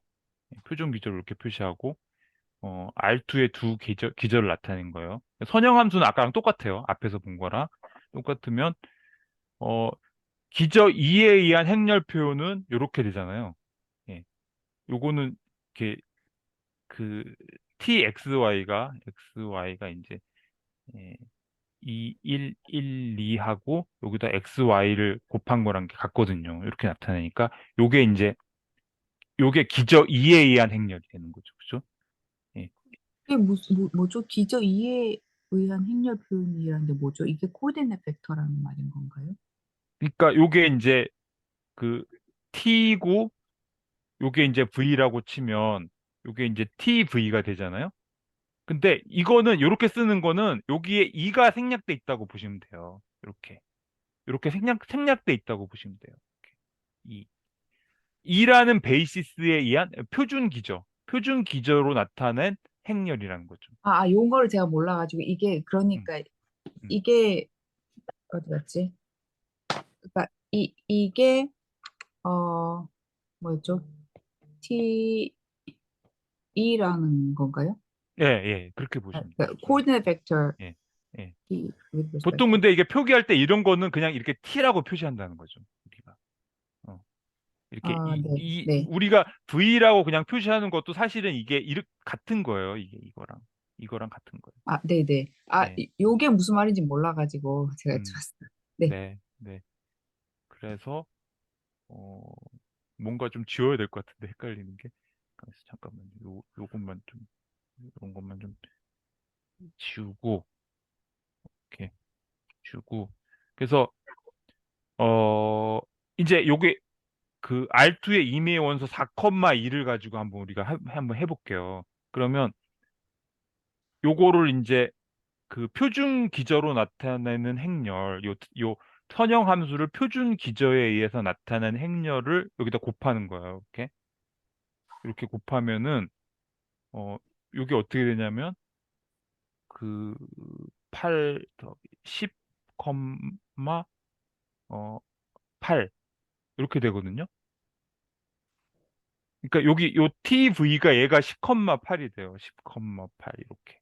표준 기저를 이렇게 표시하고 R2의 두 기저를 나타낸 거예요. 선형함수는 아까랑 똑같아요. 앞에서 본 거랑 똑같으면 어 기저 2에 의한 행렬 표현은 이렇게 되잖아요. 예. 요거는 이렇게 그 xy가 이제 예, 2, 1, 1, 2하고 여기다 xy를 곱한 거랑 같거든요. 이렇게 나타내니까 요게 이제 요게 기저 2에 의한 행렬이 되는 거죠. 그죠? 예. 이게 뭐죠? 기저 2에 의한 행렬 표현이라는 게 뭐죠? 이게 코디네트 벡터라는 말인 건가요? 그러니까 요게 이제 그 t고 요게 이제 v라고 치면 요게 이제 tv가 되잖아요. 근데 이거는 이렇게 쓰는 거는 여기에 이가 생략돼 있다고 보시면 돼요. 이렇게 생략돼 있다고 보시면 돼요. 이 이라는 베이시스에 의한 표준 기저로 나타낸 행렬이라는 거죠. 용어를 제가 몰라가지고 이게 음, 그러니까 음. 이게 어디 갔지? 그러니까 이게 뭐였죠? T E라는 건가요? 예, 예, 그렇게 보시면 돼요. 그러니까 코디네이트 벡터 예, 예. T with respect 보통 to 근데 이게 표기할 때 이런 거는 그냥 이렇게 T라고 표시한다는 거죠. 우리가. 어, 이렇게 네, 네. 우리가 V라고 그냥 표시하는 것도 사실은 이게 같은 거예요. 이게 이거랑 같은 거예요. 네, 네. 네. 요게 무슨 말인지 몰라가지고 제가 음, 여쭤봤어요. 네. 네, 네. 그래서 어, 뭔가 좀 지워야 될 것 같은데 헷갈리는 게. 그래서 잠깐만요. 요것만 좀 이런 것만 좀 지우고 이렇게 지우고. 그래서 어 이제 요게 그 R2의 임의의 원소 4,2를 가지고 한번 우리가 한번 해볼게요. 그러면 요거를 이제 그 표준 기저로 나타내는 행렬, 요 선형 함수를 표준 기저에 의해서 나타낸 행렬을 여기다 곱하는 거예요. 이렇게 곱하면은 어 요게 어떻게 되냐면 그 8 더하기 10, 어 8 이렇게 되거든요. 그러니까 여기 요 TV가 얘가 10,8이 돼요. 10,8 이렇게.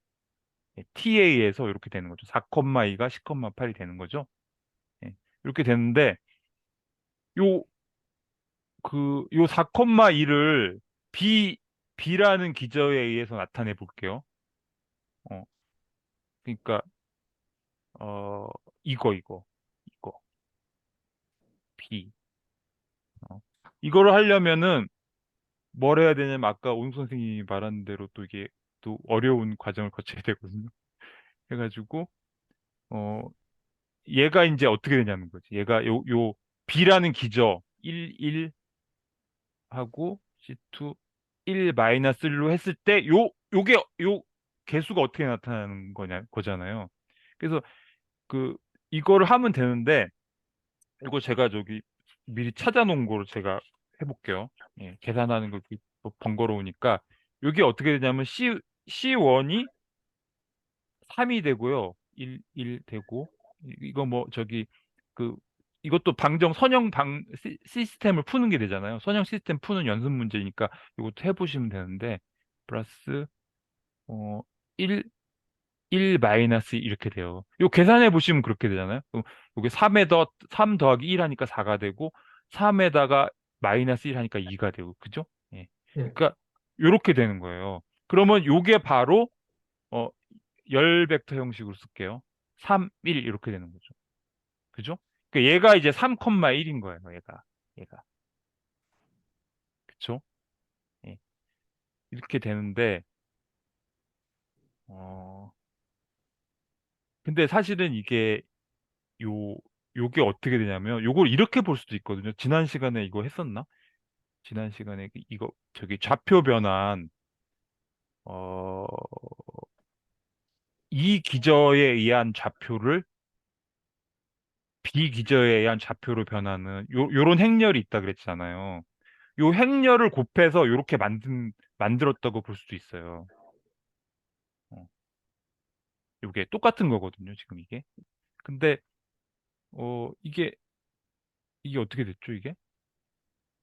예, TA에서 이렇게 되는 거죠. 4,2가 10,8이 되는 거죠. 예, 이렇게 되는데 요 요 4,2를 B라는 기저에 의해서 나타내 볼게요. 어, 그러니까 어 이거 B. 이거를 하려면은 뭘 해야 되냐면 아까 온 선생님이 말한 대로 또 이게 또 어려운 과정을 거쳐야 되거든요. 해가지고 어 얘가 이제 어떻게 되냐는 거지. 얘가 요 B라는 기저 1, 1 하고 C2 1 마이너스 1로 했을 때 요게 요 개수가 어떻게 나타나는 거잖아요. 그래서 그 이거를 하면 되는데 이거 제가 저기 미리 찾아놓은 거로 제가 해볼게요. 예, 계산하는 거 번거로우니까 여기 어떻게 되냐면 C1이 3이 되고요. 1 되고 이거 뭐 저기 그 이것도 선형 시스템을 푸는 게 되잖아요. 선형 시스템 푸는 연습 문제니까 이것도 해보시면 되는데 플러스 어 1, 1 마이너스 이렇게 돼요. 요 계산해 보시면 그렇게 되잖아요. 그럼 요게 3 더하기 1 하니까 4가 되고 3에다가 마이너스 1 하니까 2가 되고 그죠? 예. 예, 그러니까 요렇게 되는 거예요. 그러면 요게 바로 어, 열 벡터 형식으로 쓸게요. 3, 1 이렇게 되는 거죠. 그죠? 그러니까 얘가 이제 3,1인 거예요. 얘가. 그쵸? 예. 이렇게 되는데 어 근데 사실은 이게 요 요게 어떻게 되냐면 요걸 이렇게 볼 수도 있거든요. 지난 시간에 이거 했었나? 지난 시간에 이거 저기 좌표 변환 어 이 기저에 의한 좌표를 비기저에 의한 좌표로 변하는 요런 행렬이 있다 그랬잖아요. 요 행렬을 곱해서 요렇게 만들었다고 볼 수도 있어요. 어, 요게 똑같은 거거든요, 지금 이게. 근데 이게 어떻게 됐죠, 이게?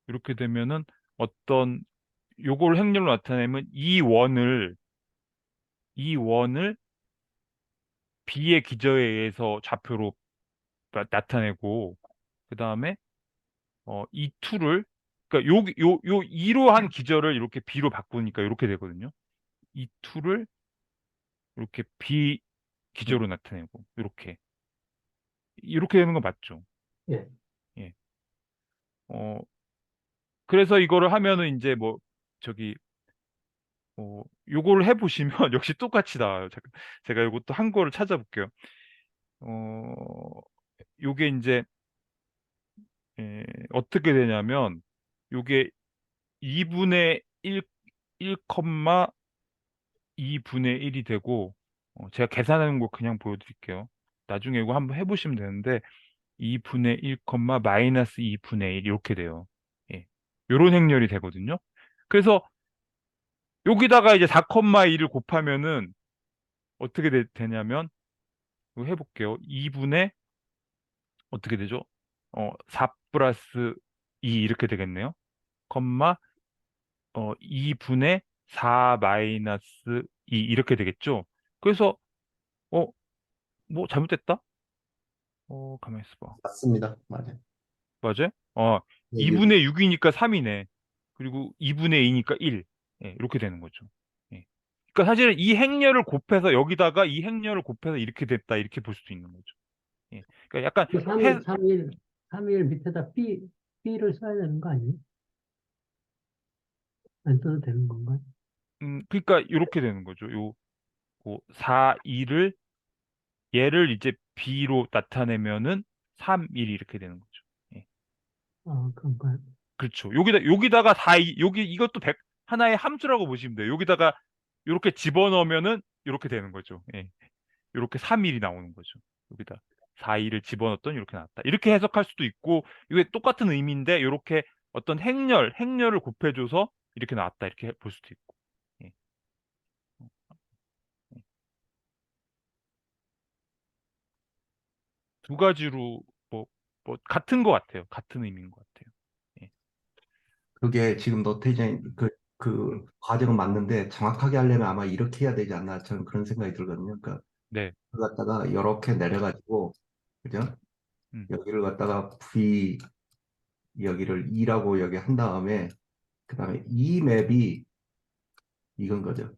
이렇게 되면은 어떤 요걸 행렬로 나타내면 이 원을 B의 기저에 의해서 좌표로 나타내고 그다음에 이 2를 그러니까 요 2로 한 기저를 이렇게 B로 바꾸니까 이렇게 되거든요. 이 2를 이렇게 B 기저로 나타내고 이렇게 되는 거 맞죠? 예. 예. 어 그래서 이거를 하면은 이제 뭐 저기 요거를 해보시면 역시 똑같이 나와요. 제가 요것도 한 거를 찾아볼게요. 어 요게 이제 어떻게 되냐면 요게 2분의 1, 1,2분의 1이 되고 제가 계산하는 거 그냥 보여드릴게요. 나중에 이거 한번 해보시면 되는데 2분의 1, 마이너스 2분의 1 이렇게 돼요. 예. 요런 행렬이 되거든요. 그래서 여기다가 이제 4,2를 곱하면은 어떻게 되냐면 이거 해볼게요. 2분의 어떻게 되죠? 4 플러스 2 이렇게 되겠네요. 컴마 2분의 4 마이너스 2 이렇게 되겠죠. 그래서 어, 뭐 잘못됐다? 가만히 있어봐. 맞습니다. 맞아요. 맞아요? 네, 2분의 6이니까 3이네. 그리고 2분의 2니까 1. 예, 이렇게 되는 거죠. 예. 그러니까 사실은 이 행렬을 곱해서 여기다가 이 행렬을 곱해서 이렇게 됐다 이렇게 볼 수도 있는 거죠. 예. 그러니까 약간 그 3일, 3일, 3일 밑에다 B를 써야 되는 거 아니에요? 안 써도 되는 건가요? 그러니까 이렇게 되는 거죠. 4, 2를 얘를 이제 B로 나타내면은 3, 1 이렇게 되는 거죠. 예. 아, 그런가요? 그렇죠. 여기다가 4, 2, 이것도 하나의 함수라고 보시면 돼요. 여기다가 이렇게 집어넣으면은 이렇게 되는 거죠. 예. 이렇게 3, 1이 나오는 거죠. 여기다 4, 2를 집어넣었더니 이렇게 나왔다. 이렇게 해석할 수도 있고 이게 똑같은 의미인데 이렇게 어떤 행렬을 곱해줘서 이렇게 나왔다. 이렇게 볼 수도 있고. 예. 예. 두 가지로 뭐, 같은 것 같아요. 같은 의미인 것 같아요. 예. 그게 지금 노태진 그 과정은 맞는데 정확하게 하려면 아마 이렇게 해야 되지 않나 저는 그런 생각이 들거든요. 그러니까 네. 그걸 갖다가 이렇게 내려가지고 그죠? 음. 여기를 갖다가 V 여기를 2라고 여기 한 다음에 그다음에 이 맵이 이건 거죠.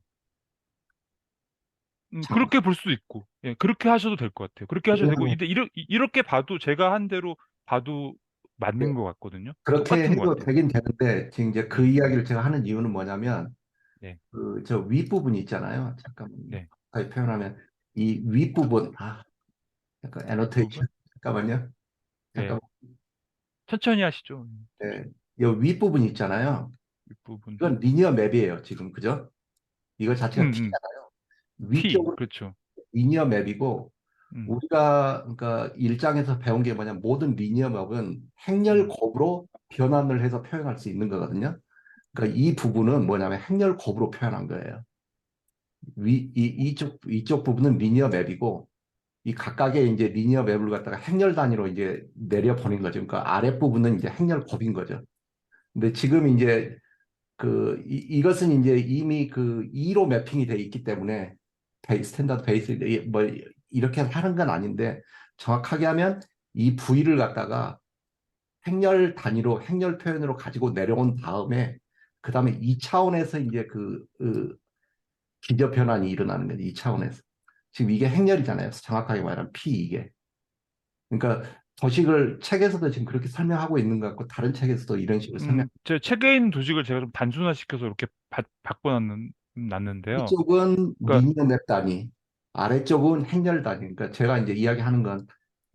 정확. 그렇게 볼 수도 있고, 예, 그렇게 하셔도 될 것 같아요. 그렇게 하셔도 되고, 왜냐하면, 근데 이렇게 봐도 제가 한 대로 봐도 맞는 것 같거든요. 그렇게 똑같은 것 해도 같아요. 되긴 되는데 지금 이제 그 네, 이야기를 제가 하는 이유는 뭐냐면 네, 그 저 윗부분 있잖아요. 잠깐 네. 가까이 표현하면 이 윗부분 잠깐 애노테이션 윗부분? 잠깐만요. 네. 잠깐 천천히 하시죠. 네. 이 윗부분 있잖아요. 윗부분. 이건 리니어 맵이에요, 지금. 그죠? 이거 음, 자체가 음. T잖아요. T. 위쪽은 그렇죠. 리니어 맵이고 음, 우리가 그러니까 일장에서 배운 게 뭐냐면 모든 리니어 맵은 음, 행렬곱으로 변환을 해서 표현할 수 있는 거거든요. 그러니까 이 부분은 뭐냐면 행렬곱으로 표현한 거예요. 이쪽 부분은 리니어 맵이고 이 각각의 이제 리니어 맵을 갖다가 행렬 단위로 이제 내려 보낸 거죠. 그러니까 아랫 부분은 이제 행렬곱인 거죠. 근데 지금 이제 이것은 이제 이미 그 2로 매핑이 돼 있기 때문에 스탠다드 베이스 뭐 이렇게 하는 건 아닌데 정확하게 하면 이 부위를 갖다가 행렬 단위로 행렬 표현으로 가지고 내려온 다음에 그 다음에 이 차원에서 이제 기저 변환이 일어나는 거지 이 차원에서 지금 이게 행렬이잖아요. 정확하게 말하면 P 이게 그러니까 도식을 책에서도 지금 그렇게 설명하고 있는 것 같고 다른 책에서도 이런 식으로 설명. 제 책에 있는 도식을 제가 좀 단순화시켜서 이렇게 놨는데요. 이쪽은 그러니까, 리니어 맵 단위, 아래쪽은 행렬 단위. 그러니까 제가 이제 이야기하는 건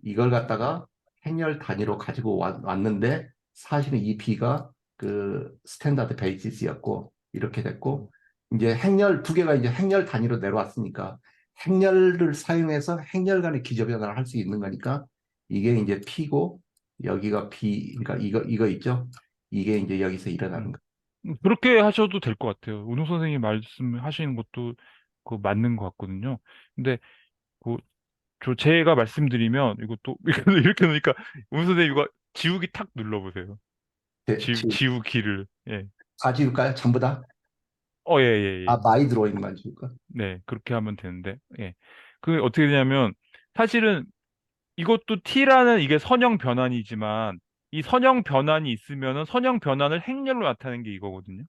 이걸 갖다가 행렬 단위로 가지고 왔는데 사실은 이 B가 그 스탠다드 베이시스였고 이렇게 됐고 이제 행렬 두 개가 이제 행렬 단위로 내려왔으니까 행렬을 사용해서 행렬 간의 기저 변화를 할 수 있는 거니까 이게 이제 P고 여기가 B, 그러니까 이거 있죠? 이게 이제 여기서 일어나는 음, 거. 그렇게 하셔도 될 것 같아요. 운호 선생님 말씀하시는 것도 그 맞는 것 같거든요. 근데 그, 제가 말씀드리면 이것도 이렇게 놓으니까 운호 선생님 이거 지우기 탁 눌러보세요. 지금 지우기를. 예. 다 지울까요? 전부 다? 예, 예, 아, 예. 마이 드로잉만 지울까? 네, 그렇게 하면 되는데, 예. 그 어떻게 되냐면, 사실은 이것도 T라는 이게 선형 변환이지만, 이 선형 변환이 있으면은 선형 변환을 행렬로 나타내는 게 이거거든요.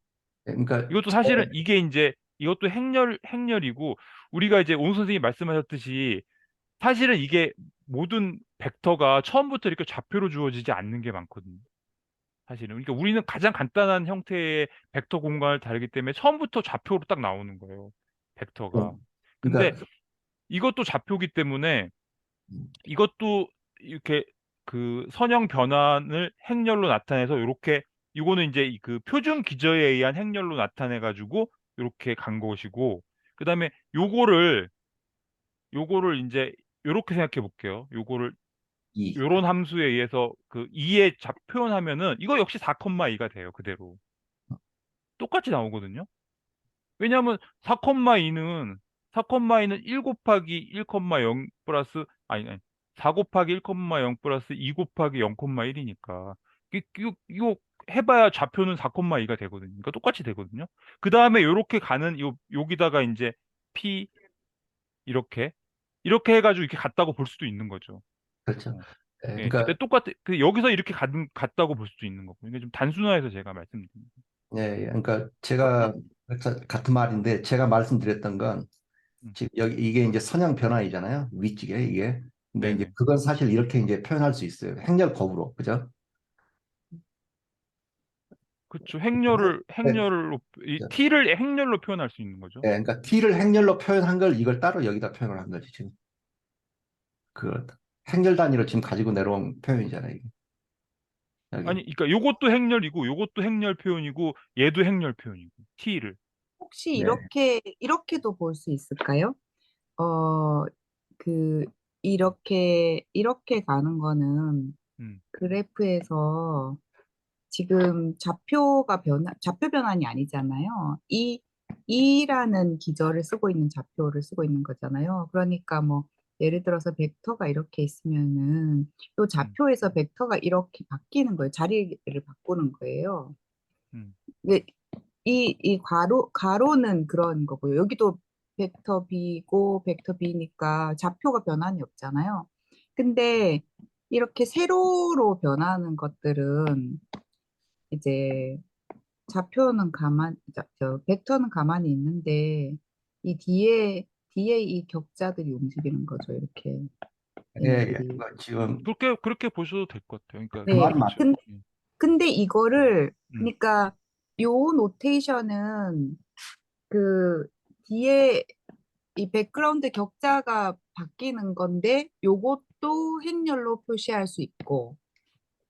네, 그러니까 이것도 사실은 이게 이제, 이것도 행렬이고, 우리가 이제 온 선생님이 말씀하셨듯이, 사실은 이게 모든 벡터가 처음부터 이렇게 좌표로 주어지지 않는 게 많거든요. 사실은. 그러니까 우리는 가장 간단한 형태의 벡터 공간을 다루기 때문에 처음부터 좌표로 딱 나오는 거예요. 벡터가. 근데 그러니까 이것도 좌표기 때문에 이것도 이렇게 그 선형 변환을 행렬로 나타내서 이렇게 이거는 이제 그 표준 기저에 의한 행렬로 나타내 가지고 이렇게 간 것이고 그다음에 요거를 이제 요렇게 생각해 볼게요. 요거를 이 요런 함수에 의해서 그 2에 표현하면은 이거 역시 4,2가 돼요. 그대로. 똑같이 나오거든요. 왜냐하면 4,2는 4,2는 1 곱하기 1,0 플러스 아니 4 곱하기 1,0 플러스 2 곱하기 0,1이니까 이거 해봐야 좌표는 4,2가 되거든요. 그러니까 똑같이 되거든요. 그 다음에 요렇게 가는 여기다가 이제 P 이렇게 해가지고 이렇게 갔다고 볼 수도 있는 거죠. 그렇죠. 어. 네, 예, 그러니까 여기서 이렇게 갔다고 볼 수도 있는 거고. 이게 좀 단순화해서 제가 말씀드립니다. 예, 예. 그러니까 제가 같은 말인데 제가 말씀드렸던 건 음, 지금 여기 이게 이제 선형 변화이잖아요. 위쪽에 이게. 근데 이제 네네. 그건 사실 이렇게 이제 표현할 수 있어요. 행렬곱으로. 그죠? 그쵸. 네. 이 T를 행렬로 표현할 수 있는 거죠. 예, 그러니까 T를 행렬로 표현한 걸 이걸 따로 여기다 표현을 한 거지 지금. 그 행렬 단위로 지금 가지고 내려온 표현이잖아요. 이게. 여기. 아니, 그러니까 요것도 행렬이고, 요것도 행렬 표현이고, 얘도 행렬 표현이고, T를. 혹시 네. 이렇게도 볼 수 있을까요? 어, 그, 이렇게 가는 거는 음, 그래프에서 지금 좌표 변환이 아니잖아요. 이라는 기저를 쓰고 있는 좌표를 쓰고 있는 거잖아요. 그러니까 뭐, 예를 들어서 벡터가 이렇게 있으면은, 이 음, 좌표에서 벡터가 이렇게 바뀌는 거예요. 자리를 바꾸는 거예요. 음, 근데 이 가로는 그런 거고요. 여기도 벡터 B고 벡터 B니까 좌표가 변환이 없잖아요. 근데 이렇게 세로로 변하는 것들은 이제 벡터는 가만히 있는데 이 뒤에 이 격자들이 움직이는 거죠. 이렇게. 예, 예. 네. 지금 그렇게 보셔도 될 것 같아요. 그러니까 그 네. 말이 맞. 근데, 근데 이거를, 음. 그러니까 요 노테이션은 그 뒤에 이 백그라운드 격자가 바뀌는 건데 요것도 행렬로 표시할 수 있고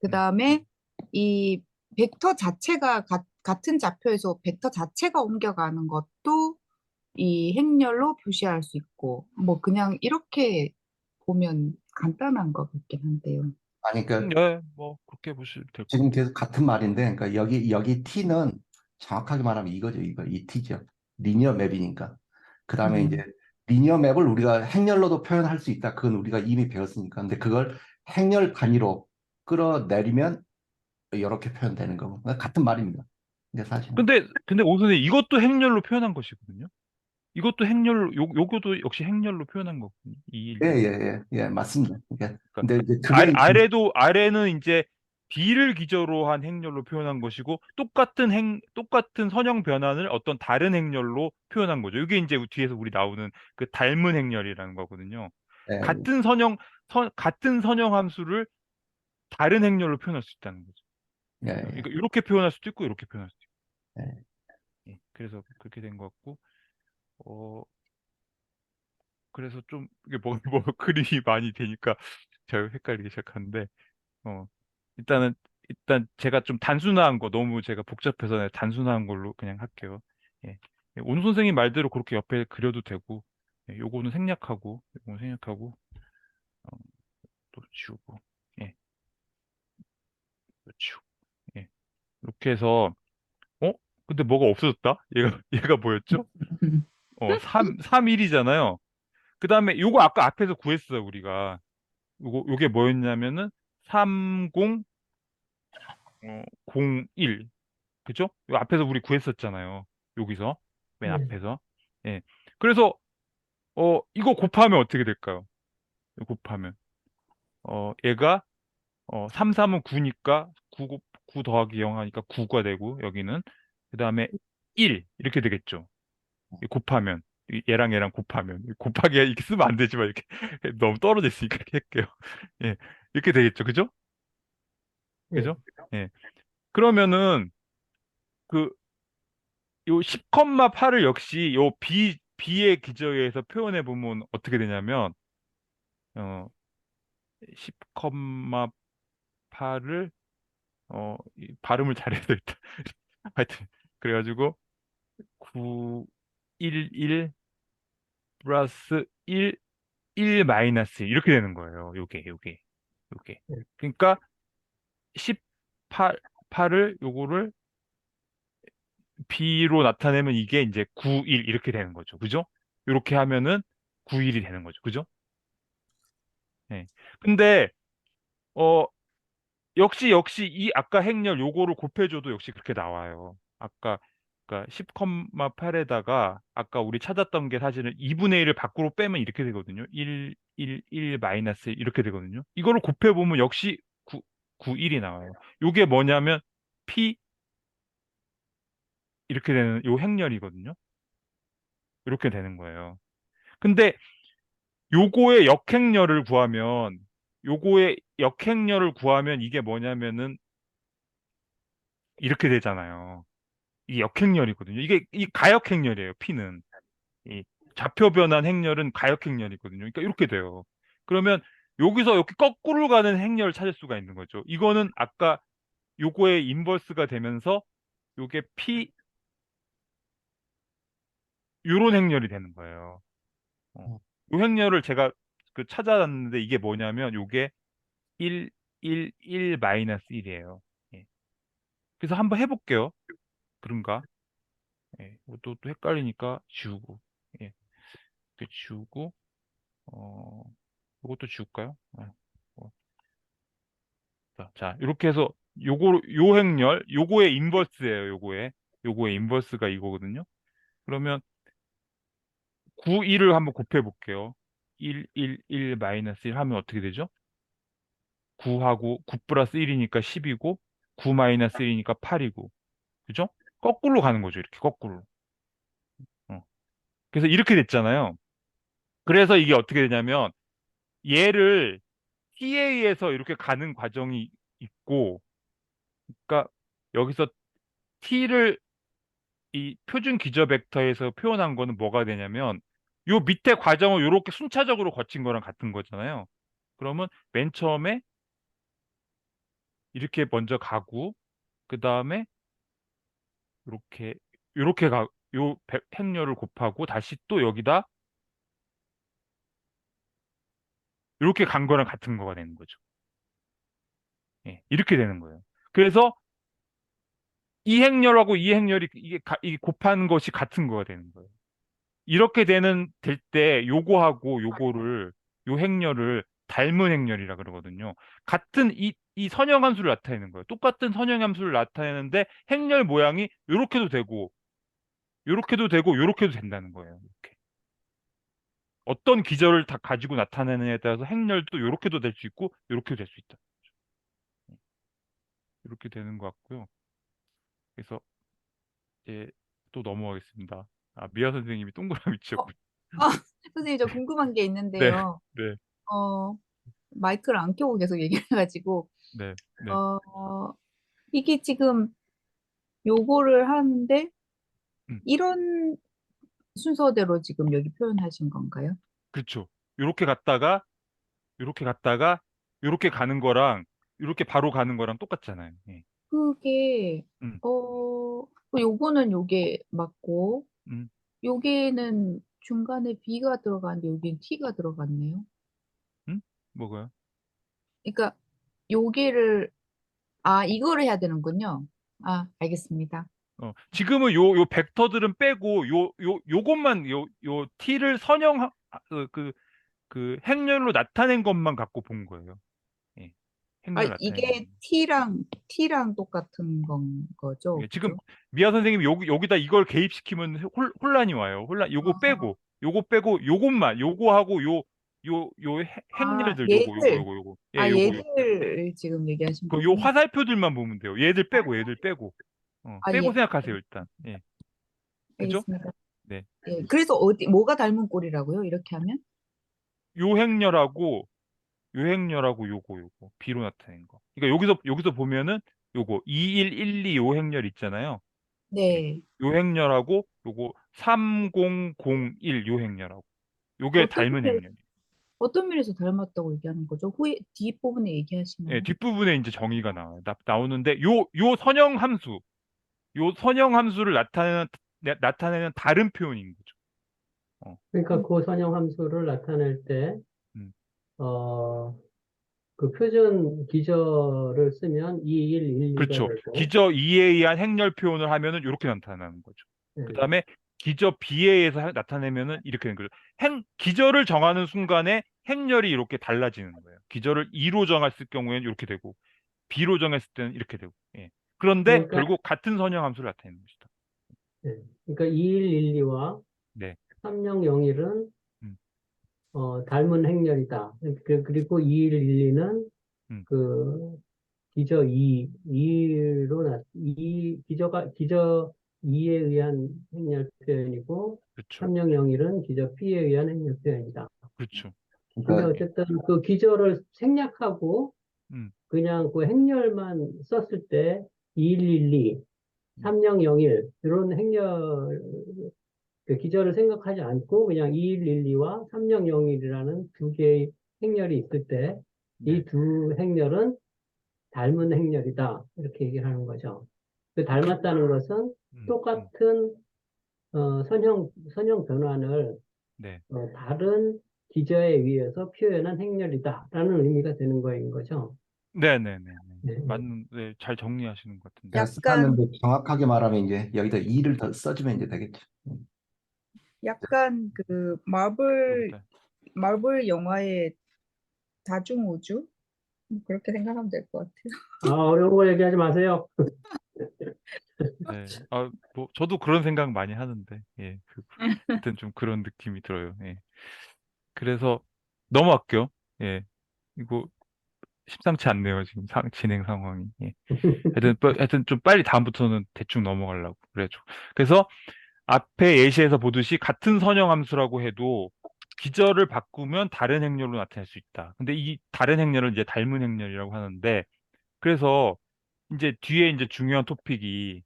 그다음에 이 벡터 자체가 같은 좌표에서 벡터 자체가 옮겨가는 것도 이 행렬로 표시할 수 있고 뭐 그냥 이렇게 보면 간단한 것 같긴 한데요. 아니 그러니까 예, 뭐 그렇게 보시면 될 것 지금 같아요. 계속 같은 말인데, 그러니까 여기 T는 정확하게 말하면 이거죠. 이 T죠. 리니어 맵이니까. 그 다음에 이제 리니어 맵을 우리가 행렬로도 표현할 수 있다. 그건 우리가 이미 배웠으니까. 근데 그걸 행렬 단위로 끌어내리면 이렇게 표현되는 거고. 그러니까 같은 말입니다. 근데 사실은. 근데 오 선생님 이것도 행렬로 표현한 것이거든요. 이것도 행렬로 요거도 역시 행렬로 표현한 거거든요. 예, 212. 예, 예, 예, 맞습니다. 그러니까 근데 이제 그게 아래는 이제 B를 기저로 한 행렬로 표현한 것이고 똑같은 선형 변환을 어떤 다른 행렬로 표현한 거죠. 이게 이제 뒤에서 우리 나오는 그 닮은 행렬이라는 거거든요. 예, 같은 선형 함수를 다른 행렬로 표현할 수 있다는 거죠. 예, 예, 그러니까 이렇게 표현할 수도 있고 이렇게 표현할 수도 있고. 예. 예, 그래서 그렇게 된 것 같고 어 그래서 좀 이게 뭐 그림이 많이 되니까 제가 헷갈리기 시작하는데 어 일단 제가 좀 단순한 거 너무 제가 복잡해서 그냥 단순한 걸로 그냥 할게요. 예. 예, 온 선생님 말대로 그렇게 옆에 그려도 되고 예, 요거는 생략하고 어, 또 지우고 예, 또 지우고 예. 이렇게 해서 어? 근데 뭐가 없어졌다? 얘가 뭐였죠? 3일이잖아요. 그 다음에 요거 아까 앞에서 구했어요, 우리가. 요게 뭐였냐면은 3001. 그죠? 요 앞에서 우리 구했었잖아요. 여기서. 맨 네. 앞에서. 예. 그래서, 이거 곱하면 어떻게 될까요? 이거 곱하면. 얘가, 3, 3은 9니까, 9 더하기 0 하니까 9가 되고, 여기는. 그 다음에 1. 이렇게 되겠죠. 이 곱하면. 얘랑 곱하면. 곱하기 이렇게 쓰면 안 되지만, 이렇게. 너무 떨어져 있으니까 이렇게 할게요. 예. 이렇게 되겠죠. 그죠? 네. 그죠? 예. 그러면은, 그, 요 10,8을 역시 요 B의 기저에서 표현해 보면 어떻게 되냐면, 어, 10,8을, 발음을 잘해서 있다. 하여튼, 그래가지고, 9, 1, 1 플러스 1, 1 마이너스 1 이렇게 되는 거예요. 요게. 네. 그러니까, 18, 요거를 B로 나타내면 이게 이제 9, 1 이렇게 되는 거죠. 그죠? 이렇게 하면은 9, 1이 되는 거죠. 그죠? 네. 근데 어 역시 이 아까 행렬 요거를 곱해줘도 역시 그렇게 나와요. 아까 그러니까 10,8에다가 아까 우리 찾았던 게 사실은 2분의 1을 밖으로 빼면 이렇게 되거든요. 1 마이너스 1 이렇게 되거든요. 이거를 곱해보면 역시 9, 1이 나와요. 요게 뭐냐면 P 이렇게 되는 요 행렬이거든요. 이렇게 되는 거예요. 근데 요거의 역행렬을 구하면 이게 뭐냐면은 이렇게 되잖아요. 이게 역행렬이거든요. 이게 이 가역행렬이에요. P는 이 좌표 변환 행렬은 가역행렬이거든요. 그러니까 이렇게 돼요. 그러면 여기서 이렇게 거꾸로 가는 행렬을 찾을 수가 있는 거죠. 이거는 아까 요거의 인버스가 되면서 요게 P 요런 행렬이 되는 거예요. 어. 요 행렬을 제가 그 찾아놨는데 이게 뭐냐면 요게 1 마이너스 1이에요. 예. 그래서 한번 해볼게요. 그런가? 예. 또 헷갈리니까 지우고. 예. 이렇게 지우고, 어, 이것도 지울까요? 예. 어, 이렇게 해서 요 행렬, 요거의 인버스예요, 요거의 인버스가 이거거든요. 그러면 9, 1을 한번 곱해볼게요. 1 마이너스 1 하면 어떻게 되죠? 9하고 9 플러스 1이니까 10이고 9 마이너스 1이니까 8이고 그죠? 거꾸로 가는 거죠. 이렇게 거꾸로. 어. 그래서 이렇게 됐잖아요. 그래서 이게 어떻게 되냐면 얘를 t에 의해서 이렇게 가는 과정이 있고, 그러니까 여기서 t를 이 표준 기저 벡터에서 표현한 거는 뭐가 되냐면 요 밑에 과정을 이렇게 순차적으로 거친 거랑 같은 거잖아요. 그러면 맨 처음에 이렇게 먼저 가고 그 다음에 이렇게 이렇게 요 행렬을 곱하고 다시 또 여기다 이렇게 간 거랑 같은 거가 되는 거죠. 예, 이렇게 되는 거예요. 그래서 이 행렬하고 이 행렬이 이게 곱한 것이 같은 거가 되는 거예요. 이렇게 될 때 요거하고 요거를 요 행렬을 닮은 행렬이라 그러거든요. 같은 이 선형함수를 나타내는 거예요. 똑같은 선형함수를 나타내는데 행렬 모양이 요렇게도 되고 요렇게도 되고 요렇게도 된다는 거예요. 이렇게. 어떤 기저를 다 가지고 나타내느냐에 따라서 행렬도 요렇게도 될 수 있고 요렇게도 될 수 있다. 이렇게 되는 것 같고요. 그래서 이제 또 넘어가겠습니다. 아, 미아 선생님이 동그라미 어, 치셨군요. 아, 선생님, 저 궁금한 게 네, 있는데요. 네, 어, 마이크를 안 켜고 계속 얘기해가지고, 네, 네. 어, 이게 지금 요거를 하는데, 음. 이런 순서대로 지금 여기 표현하신 건가요? 그렇죠. 요렇게 갔다가 요렇게 갔다가 요렇게 가는 거랑 요렇게 바로 가는 거랑 똑같잖아요. 예. 그게, 음, 요거는 요게 맞고, 음, 여기에는 중간에 B가 들어가는데 여기는 T가 들어갔네요. 음? 뭐가요? 그러니까 여기를 이거를 해야 되는군요. 알겠습니다. 지금은 요 벡터들은 빼고 요것만 요 t를 그 행렬로 나타낸 것만 갖고 본 거예요. 예. 행렬 나타낸 것. 이게 T랑 똑같은 건 거죠, 예, 지금 그죠? 미아 선생님이 여기다 이걸 개입시키면 혼란이 와요. 아, 요거 빼고 요것만 요거하고 요 행렬들 얘들, 요거 예, 요거 얘들을 지금 얘기하신 요 거군요. 화살표들만 보면 돼요. 얘들 빼고 빼고 예, 생각하세요 일단. 예, 그죠? 알겠습니다. 네, 예, 그래서 뭐가 닮은 꼴이라고요? 이렇게 하면? 요 행렬하고 요 행렬하고 요거 B로 나타낸 거. 그러니까 여기서 보면은 요거 2112 요 행렬 있잖아요. 예. 네. 요 행렬하고 요거 3001 요 행렬하고 요게 어떤 닮은 면에서, 행렬이에요. 어떤 면에서 닮았다고 얘기하는 거죠? 후에, 뒷부분에 예, 얘기하시나요? 뒷부분에 이제 정의가 나오는데 요 선형 함수를 나타내는 다른 표현인 거죠. 어, 그러니까 그 선형 함수를 나타낼 때, 음. 어, 그 표준 기저를 쓰면 2, 1, 1, 2가 그렇죠. 되고, 기저 2에 의한 행렬 표현을 하면은 이렇게 나타나는 거죠. 그 예. 다음에 기저 B에 의해서 나타내면은 이렇게 되는 거죠. 기저를 정하는 순간에 행렬이 이렇게 달라지는 거예요. 기저를 2로 정했을 경우에는 이렇게 되고, B로 정했을 때는 이렇게 되고. 예. 그런데 그러니까, 결국 같은 선형 함수를 나타내는 것이다. 예. 그러니까 2, 1, 1, 2와 네. 3, 0, 0, 1은 음, 닮은 행렬이다. 그리고 2, 1, 1, 2는 음, 그 기저 2에 의한 행렬 표현이고, 그렇죠. 3001은 기저 P에 의한 행렬 표현이다. 그렇죠. 근데 그러니까 어쨌든 그 기저를 생략하고 음, 그냥 그 행렬만 썼을 때 2112, 음, 3001 이런 행렬 그 기저를 생각하지 않고 그냥 2112와 3001이라는 두 개의 행렬이 있을 때 이 네. 두 행렬은 닮은 행렬이다. 이렇게 얘기를 하는 거죠. 그 그, 닮았다는 것은 음, 음, 똑같은 선형 변환을 네. 다른 기저에 의해서 표현한 행렬이다라는 의미가 되는 거인 거죠. 네네네. 네, 네. 네, 잘 정리하시는 것 같은데. 제가 약간, 써놨는데 정확하게 말하면 이제 여기다 이를 더 써주면 이제 되겠죠. 약간 그 마블, 여기다. 마블 영화의 다중우주? 그렇게 생각하면 될 것 같아요. 어려운 거 얘기하지 마세요. 네. 뭐, 저도 그런 생각 많이 하는데, 예. 하여튼 좀 그런 느낌이 들어요. 예. 그래서 넘어갈게요. 예. 이거 심상치 않네요. 지금 진행 상황이. 예. 하여튼 좀 빨리 다음부터는 대충 넘어가려고. 그래죠. 그래서 앞에 예시에서 보듯이 같은 선형 함수라고 해도 기저를 바꾸면 다른 행렬로 나타낼 수 있다. 근데 이 다른 행렬을 이제 닮은 행렬이라고 하는데, 그래서 이제 뒤에 이제 중요한 토픽이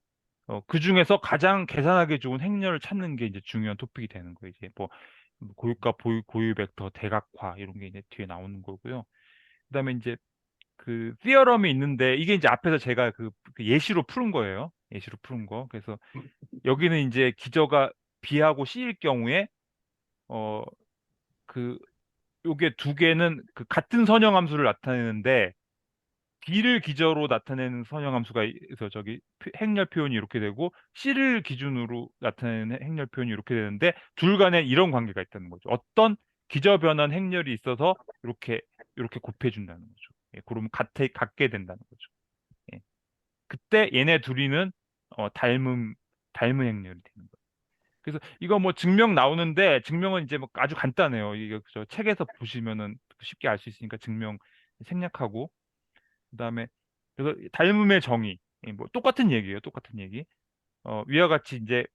그 중에서 가장 계산하기 좋은 행렬을 찾는 게 이제 중요한 토픽이 되는 거예요. 이제 뭐 고유가, 고유 벡터, 대각화 이런 게 이제 뒤에 나오는 거고요. 그다음에 이제 그 티어럼이 있는데 이게 이제 앞에서 제가 그 예시로 푸는 거예요. 예시로 푸는 거. 그래서 여기는 이제 기저가 B하고 C일 경우에 어 그 요게 두 개는 그 같은 선형함수를 나타내는데 B를 기저로 나타내는 선형함수가 있어 저기 행렬 표현이 이렇게 되고 C를 기준으로 나타내는 행렬 표현이 이렇게 되는데 둘 간에 이런 관계가 있다는 거죠. 어떤 기저 변환 행렬이 있어서 이렇게 곱해준다는 거죠. 예, 그러면 같게 된다는 거죠. 예. 그때 얘네 둘이는 닮은 행렬이 되는 거예요. 그래서 이거 뭐 증명 나오는데 증명은 이제 뭐 아주 간단해요. 이게 저 책에서 보시면은 쉽게 알 수 있으니까 증명 생략하고 그다음에 그래서 닮음의 정의 뭐 똑같은 얘기예요. 똑같은 얘기. 위와 같이 이제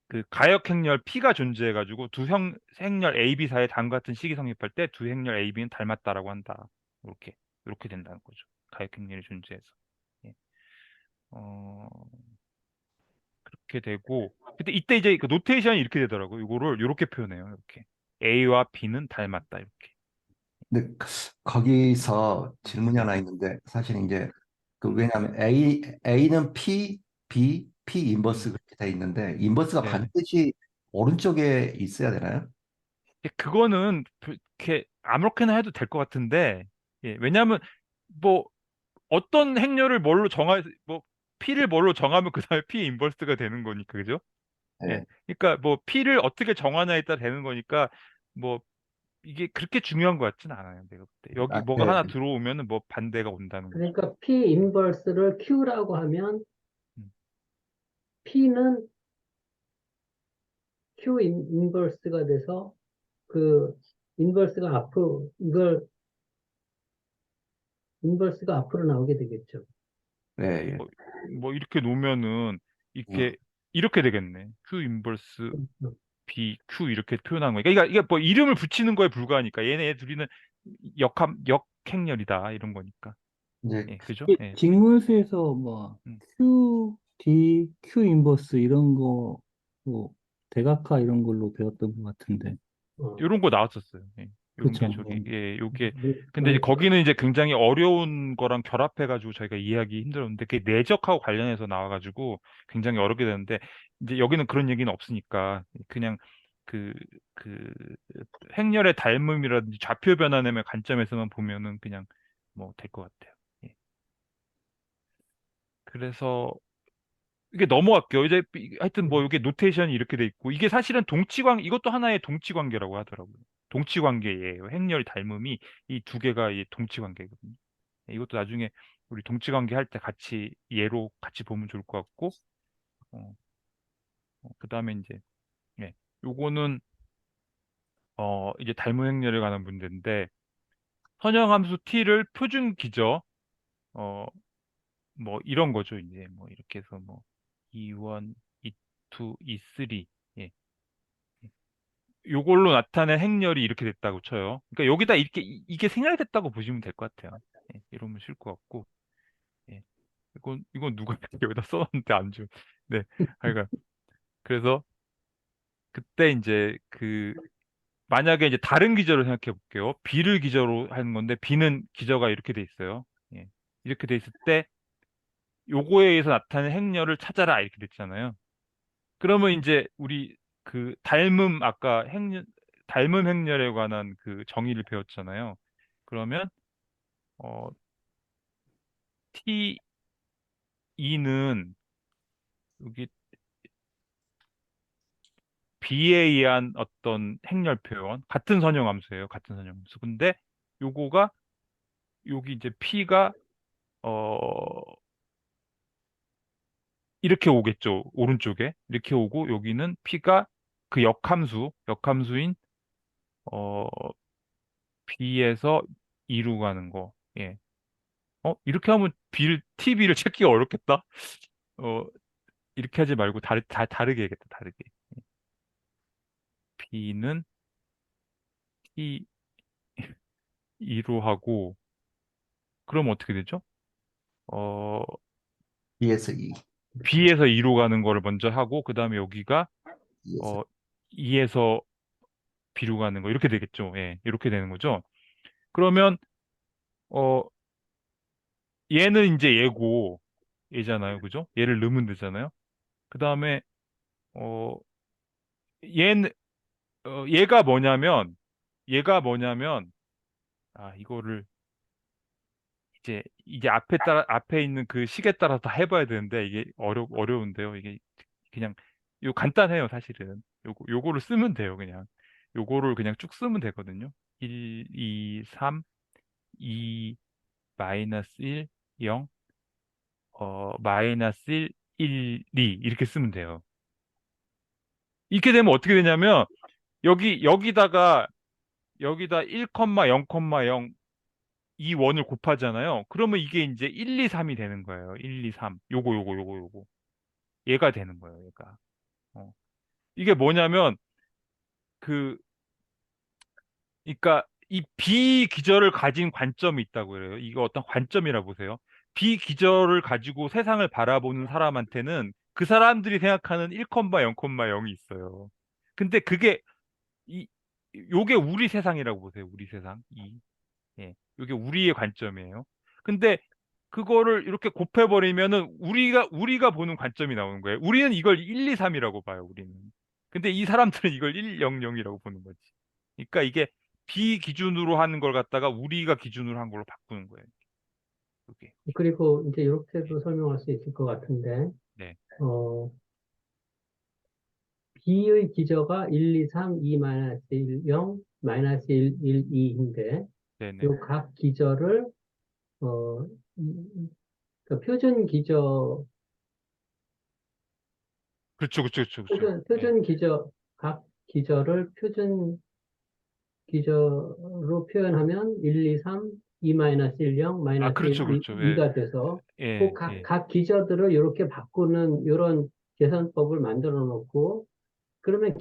그 가역 행렬 P가 존재해 가지고 두 행렬 A, B 사이에 당 같은 식이 성립할 때 두 행렬 A, B는 닮았다라고 한다. 이렇게 된다는 거죠. 가역 행렬이 존재해서. 예. 어, 그렇게 되고 근데 이때 이제 그 노테이션이 이렇게 되더라고요. 이거를 이렇게 표현해요. 이렇게 A와 B는 닮았다. 이렇게. 근데 거기서 질문이 네. 하나 있는데 사실 이제 그 왜냐하면 A는 P 인버스 음, 그렇게 돼 있는데 인버스가 네네. 반드시 오른쪽에 있어야 되나요? 그거는 이렇게 아무렇게나 해도 될 것 같은데, 예, 왜냐하면 뭐 어떤 행렬을 뭘로 뭐 P를 뭘로 정하면 그 다음에 P 인버스가 되는 거니까, 그죠? 예, 네. 그러니까 뭐 P를 어떻게 정하냐에 따라 되는 거니까 뭐 이게 그렇게 중요한 것 같진 않아요. 내가 볼 때. 여기 아, 뭐가 네. 하나 들어오면은 뭐 반대가 온다는 거죠. 그러니까 P 인버스를 Q라고 하면 음. P는 Q 인버스가 돼서 그 인버스가 앞으로 이걸 인버스가 앞으로 나오게 되겠죠. 네, 예. 뭐, 뭐 이렇게 놓으면은 음. 이렇게 되겠네. Q 인버스 음. BQ 이렇게 표현한 거니까 이게 뭐 이름을 붙이는 거에 불과하니까 얘네 둘이는 역행렬이다 이런 거니까 이제 예 그죠? 이게 예. 직무에서 뭐 음. Q, D, Q 인버스 이런 거, 뭐 대각화 이런 걸로 배웠던 것 같은데. 어, 이런 거 나왔었어요. 예. 요런 게 그렇죠. 저기 예 요게 뭐, 근데 이제 거기는 이제 굉장히 어려운 거랑 결합해 가지고 저희가 이해하기 힘들었는데 그게 내적하고 관련해서 나와 가지고 굉장히 어렵게 되는데 이제 여기는 그런 얘기는 없으니까 그냥 그 그 행렬의 닮음이라든지 좌표 변환의 관점에서만 보면은 그냥 뭐 될 것 같아요. 예. 그래서 이게 넘어갈게요. 이제 하여튼 뭐 이게 노테이션이 이렇게 돼 있고 이게 사실은 이것도 하나의 동치 관계라고 하더라고요. 동치 관계예요. 행렬 닮음이 이 두 개가 이 동치 관계거든요. 이것도 나중에 우리 동치 관계 할 때 같이 예로 같이 보면 좋을 것 같고 어, 그다음에 이제 예. 요거는 이제 닮은 행렬에 관한 문제인데 선형함수 t를 표준 기저 어, 뭐 이런 거죠. 이제 뭐 이렇게 해서 뭐 E1, E2, E3 예. 요걸로 나타낸 행렬이 이렇게 됐다고 쳐요. 그러니까 여기다 이렇게 이게 생략됐다고 보시면 될 것 같아요. 예, 이러면 쉴 것 같고. 예. 이건 누가 여기다 써놨는데 안 줘. 네. 하여간 그래서 그때 이제 만약에 이제 다른 기저를 생각해 볼게요. B를 기저로 하는 건데 B는 기저가 이렇게 돼 있어요. 예. 이렇게 돼 있을 때 요거에 의해서 나타낸 행렬을 찾아라 이렇게 됐잖아요. 그러면 이제 우리 아까 닮음 행렬에 관한 그 정의를 배웠잖아요. 그러면 어, T2는 여기 B에 의한 어떤 행렬 표현, 같은 선형함수예요. 같은 선형함수. 근데 요거가 여기 이제 P가 어 이렇게 오겠죠. 오른쪽에 이렇게 오고 여기는 P가 그 역함수인 어 B에서 2로 가는 거. 예. 이렇게 하면 TV를 찾기가 어렵겠다? 어, 이렇게 하지 말고 다르게 해야겠다, 다르게. B는 T 2로 하고, 그럼 어떻게 되죠? 어, B에서 E, B에서 2로 가는 거를 먼저 하고, 그 다음에 여기가, E에서 어, 2에서 B로 가는 거, 이렇게 되겠죠. 예, 이렇게 되는 거죠. 그러면, 어, 얘는 이제 얘고, 얘잖아요. 그죠? 얘를 넣으면 되잖아요. 그 다음에, 어, 얘는, 얘가 뭐냐면, 아, 이거를, 이제 앞에 있는 그 식에 따라서 다 해봐야 되는데, 이게 어려운데요. 이게 그냥, 요 간단해요, 사실은. 요거를 쓰면 돼요, 그냥. 요거를 그냥 쭉 쓰면 되거든요. 1, 2, 3, 2, 마이너스 1, 0, 마이너스 1, 1, 2, 이렇게 쓰면 돼요. 이렇게 되면 어떻게 되냐면, 여기다 1,0,0, 이 원을 곱하잖아요. 그러면 이게 이제 1, 2, 3이 되는 거예요. 1, 2, 3. 요거. 얘가 되는 거예요, 얘가. 어. 이게 뭐냐면, 그, 그러니까 이 비기절을 가진 관점이 있다고 그래요. 이거 어떤 관점이라 보세요. 비기절을 가지고 세상을 바라보는 사람한테는 그 사람들이 생각하는 1,0,0,0이 있어요. 근데 이, 요게 우리 세상이라고 보세요. 우리 세상. 예. 요게 우리의 관점이에요. 근데 그거를 이렇게 곱해버리면은 우리가 보는 관점이 나오는 거예요. 우리는 이걸 1, 2, 3이라고 봐요, 우리는. 근데 이 사람들은 이걸 1, 0, 0이라고 보는 거지. 그러니까 이게 비기준으로 하는 걸 갖다가 우리가 기준으로 한 걸로 바꾸는 거예요. 그게. 그리고 이제 이렇게도 설명할 수 있을 것 같은데, 네. 어, B의 기저가 1, 2, 3, 2, 마이너스 1, 0, 마이너스 1, 1, 2인데, 네네. 요 각 기저를, 그 표준 기저, 그렇죠. 예. 표준 기저, 각 기저를 표준 기저로 표현하면 1, 2, 3, 2 마이너스 1, 0, 아, 마이너스 1, 그렇죠. 2, 예. 가 돼서 그 예, 각, 예. 각 기저들을 이렇게 바꾸는 이런 계산법을 만들어 놓고 그러면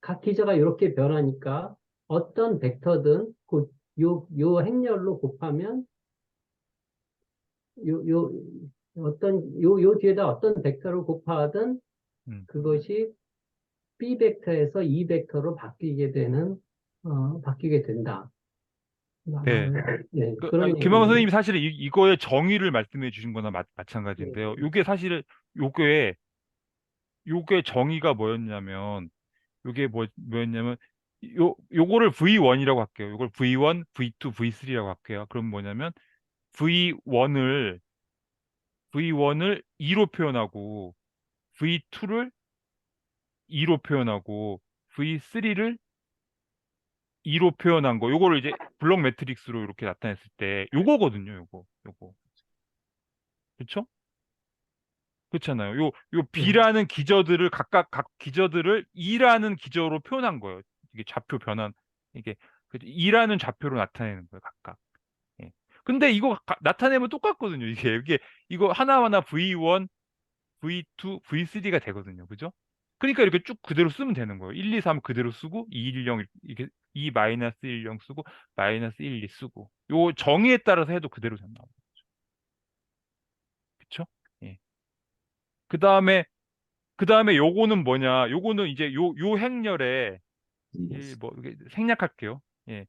각 기저가 이렇게 변하니까 어떤 벡터든 요 행렬로 곱하면 요, 요, 요 뒤에다 어떤 벡터를 곱하든 음. 그것이 B 벡터에서 E 벡터로 바뀌게 된다. 네. 네, 그, 그런 아니, 김광 얘기인데, 선생님이 사실 이거의 정의를 말씀해 주신 거나 네, 마찬가지인데요. 요게 사실, 요게, 요게 정의가 뭐였냐면, 뭐였냐면, 요거를 V1이라고 할게요. 요걸 V1, V2, V3라고 할게요. 그럼 뭐냐면, V1을 2로 표현하고, V2를 2로 표현하고, V3를 2로 표현한 거, 요거를 이제 블록 매트릭스로 이렇게 나타냈을 때, 요거거든요, 요거. 그쵸? 그렇잖아요. 요 네, B라는 기저들을 각 기저들을 E라는 기저로 표현한 거예요. 이게 좌표 변환, 이게 E라는 좌표로 나타내는 거예요, 각각. 예. 근데 이거 나타내면 똑같거든요. 이거 하나하나 V1, V2, V3가 되거든요. 그죠? 그러니까 이렇게 쭉 그대로 쓰면 되는 거예요. 1, 2, 3 그대로 쓰고, 2, 1, 0, 이게 2 마이너스 1, 0 쓰고, 마이너스 1, 2 쓰고. 요 정의에 따라서 해도 그대로 된다. 그쵸? 예. 그 다음에 요거는 뭐냐? 요거는 이제 요 행렬에 E에서 이게 생략할게요. 예.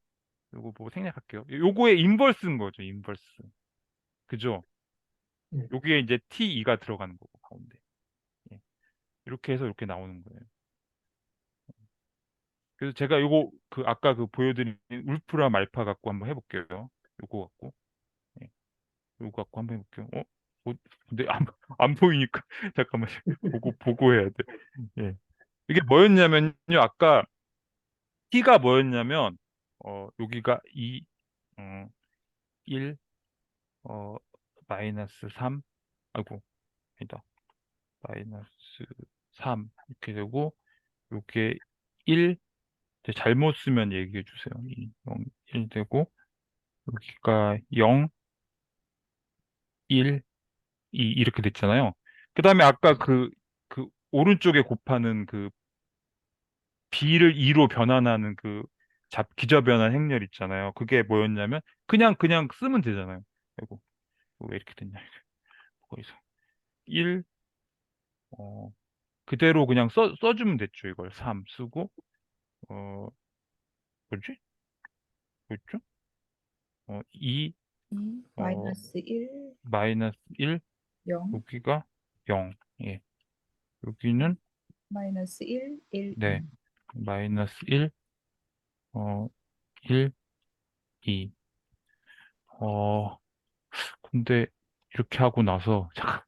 요거 보고 생략할게요. 요거의 인버스인 거죠, 인버스. 그죠? 네. 여기에 이제 T2가 들어가는 거고, 가운데. 예. 이렇게 해서 이렇게 나오는 거예요. 그래서 제가 아까 보여드린 울프라 말파 갖고 한번 해볼게요. 요거 갖고. 예. 요거 갖고 한번 해볼게요. 근데 안 보이니까. 잠깐만. 보고 해야 돼. 예. 이게 뭐였냐면요. 아까 T가 뭐였냐면, 여기가 2, 1, 어, 마이너스 3, 아이고, 아니다. 마이너스 3, 이렇게 되고, 요게 1, 잘못 쓰면 얘기해 주세요. 2, 0, 1 되고, 여기가 0, 1, 2, 이렇게 됐잖아요. 그 다음에 아까 오른쪽에 곱하는 B를 2로 변환하는 기저변환 행렬 있잖아요. 그게 뭐였냐면 그냥 쓰면 되잖아요. 아이고 왜 이렇게 됐냐. 거기서 1 어, 그대로 그냥 써주면 됐죠. 이걸 3 쓰고 어 뭐지? 뭐였죠? 2 2 어, 마이너스 1, 마이너스 1 0, 여기가 0 예. 여기는 마이너스 1, 1, 네 2. 마이너스 1 1 2 근데 이렇게 하고 나서 잠깐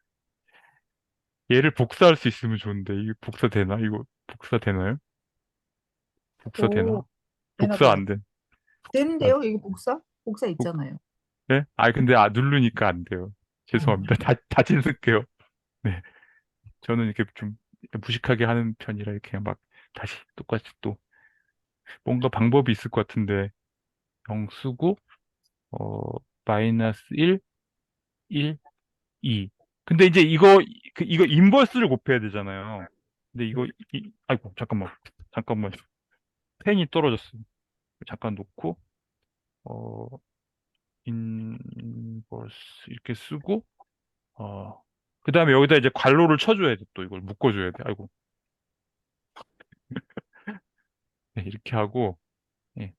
얘를 복사할 수 있으면 좋은데 이게 복사되나? 이거 복사되나요? 오, 복사되나? 되나 복사 보네. 안 돼. 아, 되는데요? 이게 복사? 복사 복, 있잖아요. 네? 근데 누르니까 안 돼요. 죄송합니다. 아, 다시 쓸게요. 네. 저는 이렇게 좀 무식하게 하는 편이라 이렇게 막 다시 똑같이 또 뭔가 방법이 있을 것 같은데 0 쓰고 어 마이너스 1 1 2 근데 이제 이거 인버스를 곱해야 되잖아요. 근데 이거 아이고 잠깐만 펜이 떨어졌어요. 잠깐 놓고 어 인버스 이렇게 쓰고 그다음에 여기다 이제 괄호를 쳐줘야 돼. 또 이걸 묶어줘야 돼. 아이고 네, 이렇게 하고 예,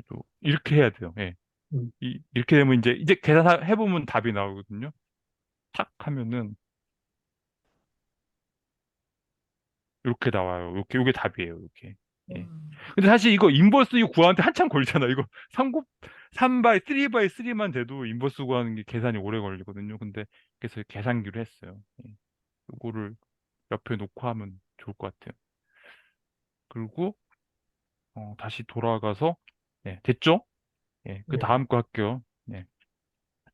또 이렇게 해야 돼요. 예. 음, 이렇게 되면 이제 계산해 보면 답이 나오거든요. 탁 하면은 이렇게 나와요. 요게 답이에요. 이렇게. 와. 예. 근데 사실 이거 인버스 이거 구하는데 한참 걸리잖아요. 이거 3 by 3만 돼도 인버스 구하는 게 계산이 오래 걸리거든요. 근데 그래서 계산기로 했어요. 예. 요거를 옆에 놓고 하면 좋을 것 같아요. 그리고 다시 돌아가서 네, 됐죠? 예, 그 네. 다음 거 할게요. 네.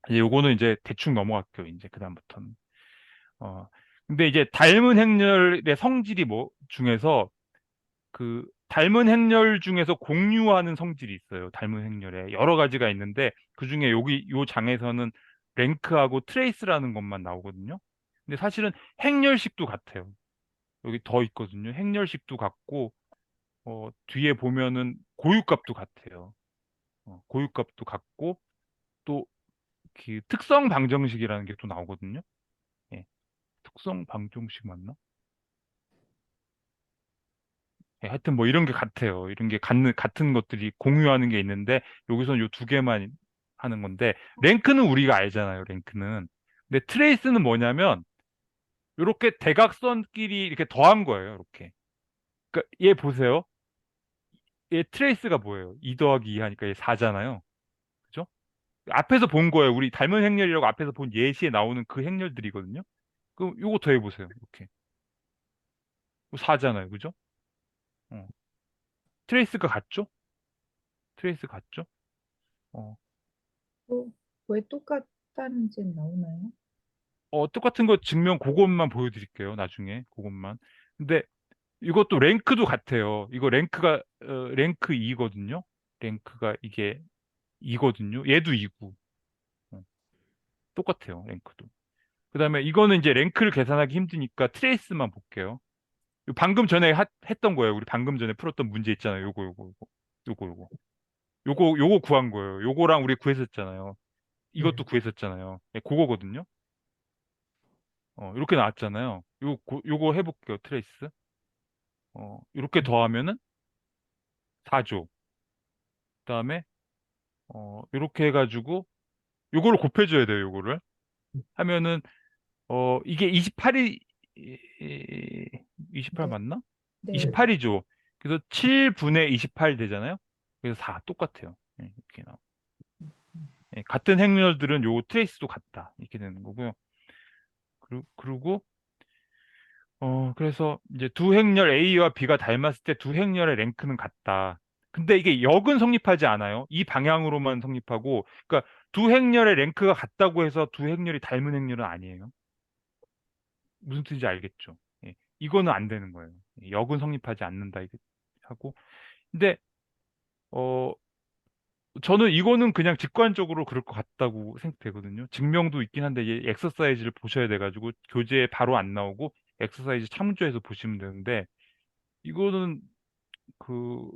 이제 요거는 이제 대충 넘어갈게요. 이제 그다음부터는. 어, 근데 이제 닮은 행렬의 성질이 뭐 중에서 그 닮은 행렬 중에서 공유하는 성질이 있어요. 닮은 행렬에 여러 가지가 있는데 그 중에 여기 요 장에서는 랭크하고 트레이스라는 것만 나오거든요. 근데 사실은 행렬식도 같아요. 여기 더 있거든요. 행렬식도 같고 뒤에 보면은 고유값도 같아요. 고유값도 같고 또 그 특성 방정식이라는 게 또 나오거든요. 예, 특성 방정식 맞나? 예, 하여튼 뭐 이런 게 같아요. 이런 게 같은 것들이 공유하는 게 있는데 여기서는 요 두 개만 하는 건데 랭크는 우리가 알잖아요. 랭크는. 근데 트레이스는 뭐냐면 이렇게 대각선끼리 이렇게 더한 거예요. 이렇게. 그러니까 얘 보세요. 얘 트레이스가 뭐예요? 2 더하기 2 하니까 얘 4잖아요. 그죠? 앞에서 본 거예요. 우리 닮은 행렬이라고 앞에서 본 예시에 나오는 그 행렬들이거든요. 그럼 요거 더해 보세요. 이렇게. 4잖아요. 그죠? 어. 트레이스가 같죠? 트레이스 같죠? 어. 또, 왜 똑같다는지 나오나요? 똑같은 거 증명 그것만 보여드릴게요. 나중에 그것만. 근데 이것도 랭크도 같아요. 이거 랭크 2거든요. 랭크가 이게 2거든요. 얘도 2고. 똑같아요. 랭크도. 그다음에 이거는 이제 랭크를 계산하기 힘드니까 트레이스만 볼게요. 방금 전에 했던 거예요. 우리 방금 전에 풀었던 문제 있잖아요. 요거. 요거 구한 거예요. 요거랑 우리 구했었잖아요. 네. 이것도 구했었잖아요. 네, 그거거든요. 이렇게 나왔잖아요. 요거 해볼게요. 트레이스. 이렇게 더하면은 4조. 그다음에 이렇게 해가지고 요거를 곱해줘야 돼요. 요거를 하면은 이게 28이 28 네, 맞나? 네. 네. 28이죠. 그래서 7분의 28 되잖아요. 그래서 4 똑같아요. 예, 이렇게 나와. 예, 같은 행렬들은 요 트레이스도 같다. 이렇게 되는 거고요. 그리고 그래서 이제 두 행렬 A와 B가 닮았을 때 두 행렬의 랭크는 같다. 근데 이게 역은 성립하지 않아요. 이 방향으로만 성립하고, 그러니까 두 행렬의 랭크가 같다고 해서 두 행렬이 닮은 행렬은 아니에요. 무슨 뜻인지 알겠죠? 예, 이거는 안 되는 거예요. 역은 성립하지 않는다 이게 하고. 근데 어 저는 이거는 그냥 직관적으로 그럴 것 같다고 생각되거든요. 증명도 있긴 한데 이 엑서사이즈를 보셔야 돼가지고 교재에 바로 안 나오고 엑서사이즈 참조해서 보시면 되는데 이거는 그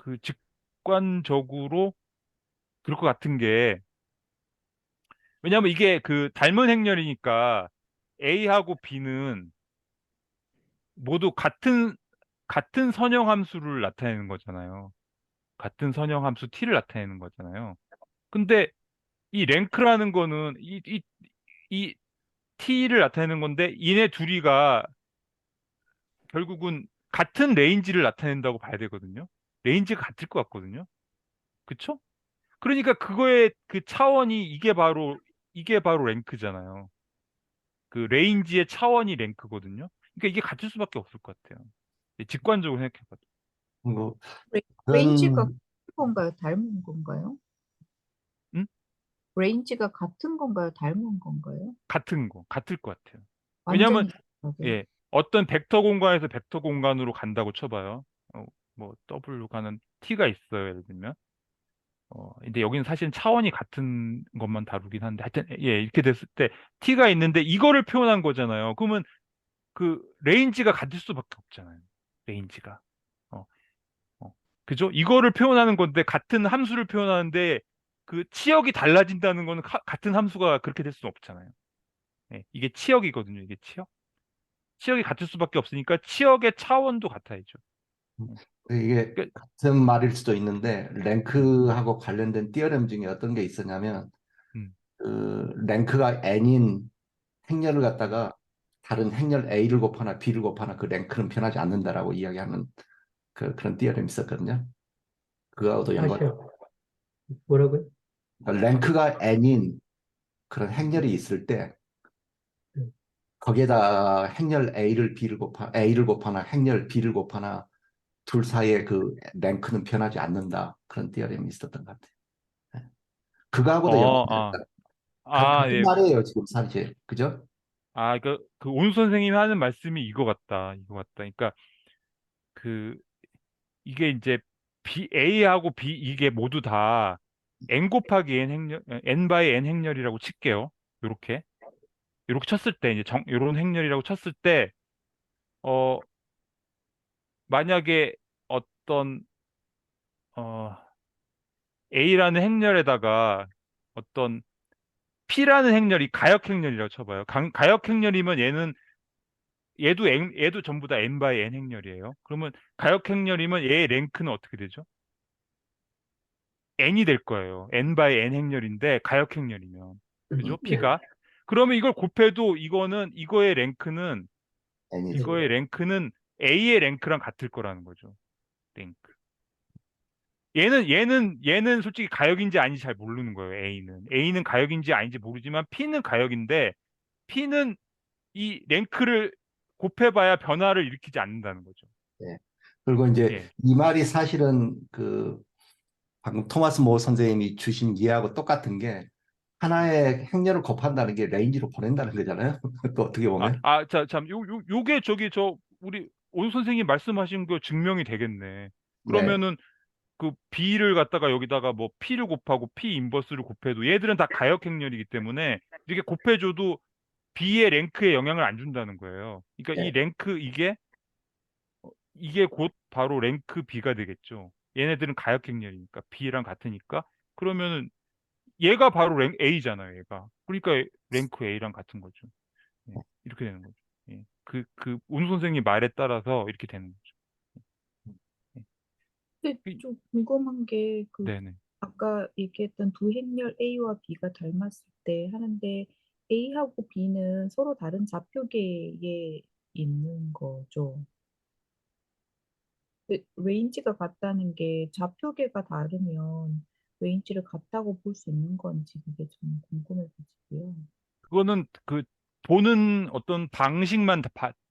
그 직관적으로 그럴 것 같은 게, 왜냐면 이게 그 닮은 행렬이니까 A하고 B는 모두 같은 선형 함수를 나타내는 거잖아요. 같은 선형 함수 T를 나타내는 거잖아요. 근데 이 랭크라는 거는 이 T를 나타내는 건데, 얘네 둘이가 결국은 같은 레인지를 나타낸다고 봐야 되거든요. 레인지가 같을 것 같거든요. 그쵸? 그러니까 그거의 그 차원이 이게 바로 랭크잖아요. 그 레인지의 차원이 랭크거든요. 그러니까 이게 같을 수밖에 없을 것 같아요. 직관적으로 생각해봐도. 뭐 레인지가 그런 같은 건가요? 닮은 건가요? 응? 레인지가 같은 건가요? 닮은 건가요? 같을 것 같아요. 왜냐하면 완전히 다르게. 예, 어떤 벡터 공간에서 벡터 공간으로 간다고 쳐봐요. 뭐 W 가는 T가 있어요, 예를 들면. 근데 여기는 사실은 차원이 같은 것만 다루긴 한데, 하여튼 예, 이렇게 됐을 때 T가 있는데 이거를 표현한 거잖아요. 그러면 그 레인지가 같을 수밖에 없잖아요. 레인지가. 어, 그죠? 이거를 표현하는 건데, 같은 함수를 표현하는데 그 치역이 달라진다는 거는 같은 함수가 그렇게 될 수는 없잖아요. 예, 이게 치역이거든요. 이게 치역. 치역이 같을 수밖에 없으니까 치역의 차원도 같아야죠. 예. 이게 그, 같은 말일 수도 있는데 음, 랭크하고 관련된 티어렘 중에 어떤 게 있었냐면 음. 그 랭크가 n인 행렬을 갖다가 다른 행렬 A를 곱하나 B를 곱하나 그 랭크는 변하지 않는다라고 이야기하는 그런 티어렘이 있었거든요. 그거하고도 연관. 다시요. 뭐라고요? 그러니까 랭크가 n인 그런 행렬이 있을 때 음. 거기에다 행렬 A를 곱하나 행렬 B를 곱하나 둘 사이에 그 랭크는 변하지 않는다. 그런 티어렘이 있었던 것 같아요. 네. 그거하고도 어, 연관이 아, 있다. 같은 예. 말이에요, 지금 사실. 그죠? 그 온 선생님이 하는 말씀이 이거 같다. 이거 같다. 그러니까 그 이게 이제 A하고 B 이게 모두 다 n 곱하기 n 바이 n 행렬이라고 칠게요. 요렇게. 요렇게 쳤을 때 이제 요런 행렬이라고 쳤을 때 어, 만약에 어떤 어, A라는 행렬에다가 어떤 P라는 행렬이 가역 행렬이라고 쳐봐요. 가역 행렬이면 얘도 전부 다 n 바이 n 행렬이에요. 그러면 가역 행렬이면 얘의 랭크는 어떻게 되죠? n이 될 거예요. n 바이 n 행렬인데 가역 행렬이면. 그죠? 네. P가. 그러면 이걸 곱해도 n이죠. 이거의 랭크는 A의 랭크랑 같을 거라는 거죠. 랭크. 얘는 솔직히 가역인지 아닌지 잘 모르는 거예요. A는 가역인지 아닌지 모르지만 P는 가역인데, P는 이 랭크를 곱해봐야 변화를 일으키지 않는다는 거죠. 예. 그리고 이제 예. 이 말이 사실은 그 방금 토마스 모 선생님이 주신 이해하고 똑같은 게 하나의 행렬을 곱한다는 게 레인지로 보낸다는 거잖아요. 또 어떻게 보면. 요게 우리 온 선생님 말씀하신 거 증명이 되겠네. 네. 그러면은 그 B를 갖다가 여기다가 뭐 P를 곱하고 P 인버스를 곱해도 얘들은 다 가역 행렬이기 때문에 이렇게 곱해줘도 B의 랭크에 영향을 안 준다는 거예요. 그러니까 이 네. 랭크 이게 곧 바로 랭크 B가 되겠죠. 얘네들은 가역 행렬이니까 B랑 같으니까, 그러면은 얘가 바로 랭 A잖아요, 얘가. 그러니까 랭크 A랑 같은 거죠. 예, 이렇게 되는 거죠. 예. 운 선생님 말에 따라서 이렇게 되는 거죠. 예. 근데 그- 좀 궁금한 게 네네. 아까 얘기했던 두 행렬 A와 B가 닮았을 때 하는데 A하고 B는 서로 다른 좌표계에 있는 거죠. 근데 레인지가 같다는 게 좌표계가 다르면 레인지를 같다고 볼 수 있는 건지 그게 좀 궁금해가지고요. 그거는 그 보는 어떤 방식만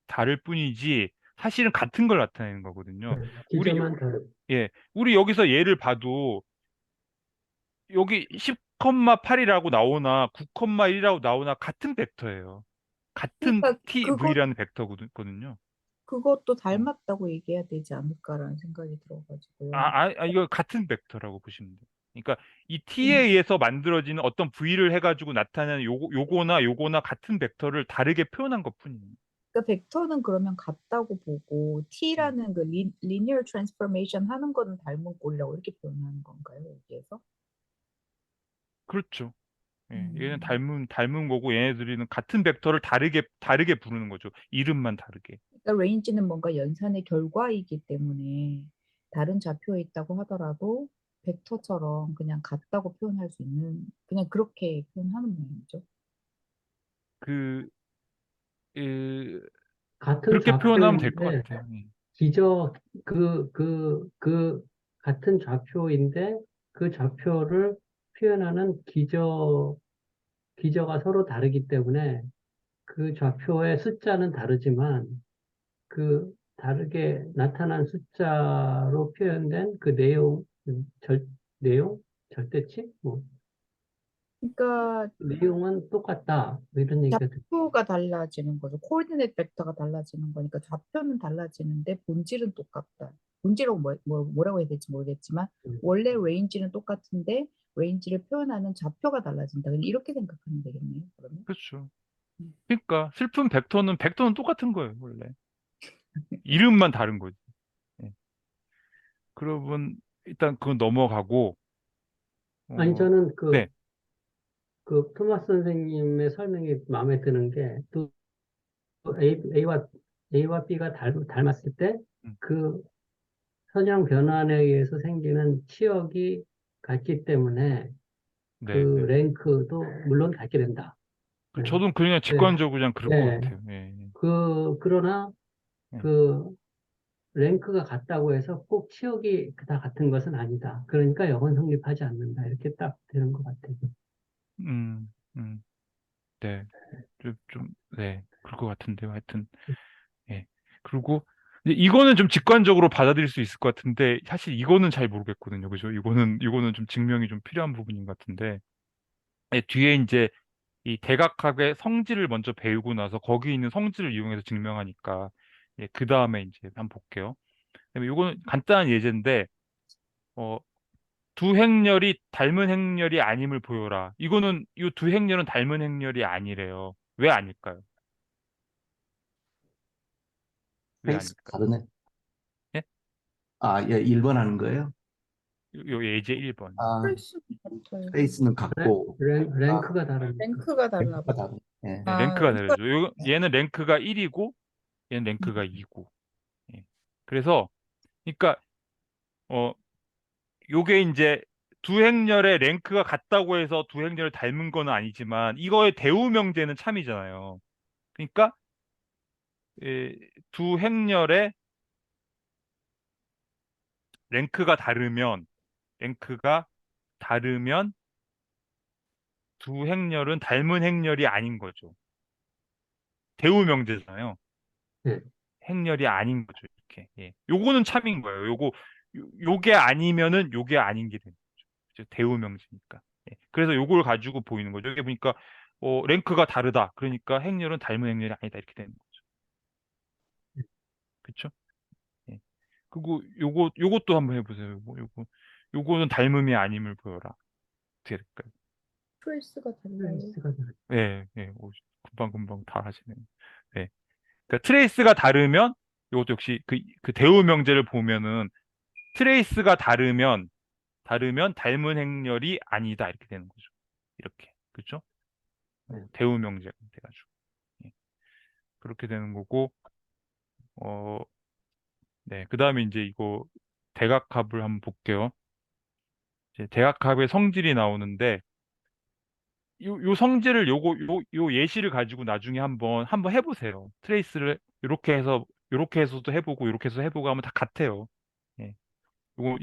다를 뿐이지 사실은 같은 걸 나타내는 거거든요. 우리 기저만 다르고. 우리 여기서 예를 봐도 여기 10,8이라고 나오나 9,1이라고 나오나 같은 벡터예요. 같은 그러니까 TV라는 벡터거든요. 그것도 어. 닮았다고 얘기해야 되지 않을까라는 생각이 들어가지고요. 이거 같은 벡터라고 보시면 돼요. 그러니까 이 T에 음, 의해서 만들어지는 어떤 V를 해가지고 나타내는 요거나 같은 벡터를 다르게 표현한 것뿐이에요. 그러니까 벡터는 그러면 같다고 보고 t라는 그 linear transformation 하는 거는 닮은 꼴이라고 이렇게 표현하는 건가요, 여기에서? 그렇죠. 예, 얘는 음. 닮은 거고 얘네들이는 같은 벡터를 다르게 부르는 거죠. 이름만 다르게. 그러니까 레인지는 뭔가 연산의 결과이기 때문에 다른 좌표에 있다고 하더라도 벡터처럼 그냥 같다고 표현할 수 있는 그냥 그렇게 표현하는 모양이죠. 그, 같은 그렇게 표현하면 될 것 좌표인데 같아요. 예. 기저 그 같은 좌표인데 그 좌표를 표현하는 기저가 서로 다르기 때문에 그 좌표의 숫자는 다르지만 그 다르게 나타난 숫자로 표현된 그 내용, 절대치, 뭐 그러니까 내용은 똑같다. 뭐 이런 얘기가 좌표가 달라지는 거죠. 코디네이트 벡터가 달라지는 거니까 좌표는 달라지는데 본질은 똑같다. 본질은 뭐라고 해야 될지 모르겠지만 듣고 원래 레인지는 똑같은데 레인지를 표현하는 좌표가 달라진다. 그냥 이렇게 생각하면 되겠네요. 그러면. 그렇죠. 음. 그러니까 슬픈 벡터는 똑같은 거예요, 원래. 이름만 다른 거지. 예. 그러면 일단 그건 넘어가고, 아니 어, 저는 네, 그 토마스 선생님의 설명이 마음에 드는 게 또 A와 B가 닮았을 때 음, 그 선형 변환에 의해서 생기는 치역이 같기 때문에 네. 그 랭크도 물론 같게 된다. 네. 저도 그냥 네. 직관적으로 그냥 그럴 것 네. 같아요. 예, 예, 그러나 예. 그 랭크가 같다고 해서 꼭 치역이 다 같은 것은 아니다. 그러니까 영원 성립하지 않는다. 이렇게 딱 되는 것 같아요. 음, 음, 네. 네. 그럴 것 같은데요. 하여튼, 예. 그리고, 이제 이거는 좀 직관적으로 받아들일 수 있을 것 같은데, 사실 이거는 잘 모르겠거든요. 그죠? 이거는 좀 증명이 좀 필요한 부분인 것 같은데, 예, 뒤에 이제 이 대각학의 성질을 먼저 배우고 나서 거기 있는 성질을 이용해서 증명하니까, 예, 그 다음에 이제 한번 볼게요. 이거는 간단한 예제인데, 어, 두 행렬이 닮은 행렬이 아님을 보여라. 이거는 이 두 행렬은 닮은 행렬이 아니래요. 왜 아닐까요? 왜 페이스 아닐까요? 다르네. 예? 아, 예, 1번 하는 거예요? 요 예제 1번. 아, 플러스 같아요. 페이스는 같고, 아, 랭크가 다르니까. 랭크가 달라. 랭크가 다르네. 예. 네, 아, 랭크가 그러니까 다르죠. 얘는 랭크가 1이고 얘는 랭크가 2고. 예. 그래서 그러니까 어 요게 이제 두 행렬의 랭크가 같다고 해서 두 행렬을 닮은 건 아니지만 이거의 대우 명제는 참이잖아요. 그러니까 예, 두 행렬의 랭크가 다르면 랭크가 다르면 두 행렬은 닮은 행렬이 아닌 거죠. 대우 명제잖아요. 네. 행렬이 아닌 거죠. 이렇게. 예. 요거는 참인 거예요. 요게 아니면은 요게 아닌 게 되는 거죠. 그죠? 대우 명제니까. 예. 그래서 요걸 가지고 보이는 거죠. 여기 보니까 랭크가 다르다. 그러니까 행렬은 닮은 행렬이 아니다. 이렇게 되는 거죠. 그렇죠? 예. 그리고 요것도 한번 해보세요. 요거는 닮음이 아님을 보여라. 어떻게 될까요? 트레이스가 달라요. 페이스가 다르 예, 예. 금방금방 다 하시네요. 예. 그러니까 트레이스가 다르면 이것도 역시 그 대우 명제를 보면은 트레이스가 다르면 닮은 행렬이 아니다 이렇게 되는 거죠. 이렇게 그렇죠? 네. 대우 명제가 돼가지고 예. 그렇게 되는 거고 어, 네. 그다음에 이제 이거 대각합을 한번 볼게요. 이제 대각합의 성질이 나오는데 요 성질을 요 예시를 가지고 나중에 한번 해보세요. 트레이스를 이렇게 해서도 해보고 이렇게 해서 해보고 하면 다 같아요. 예. 요거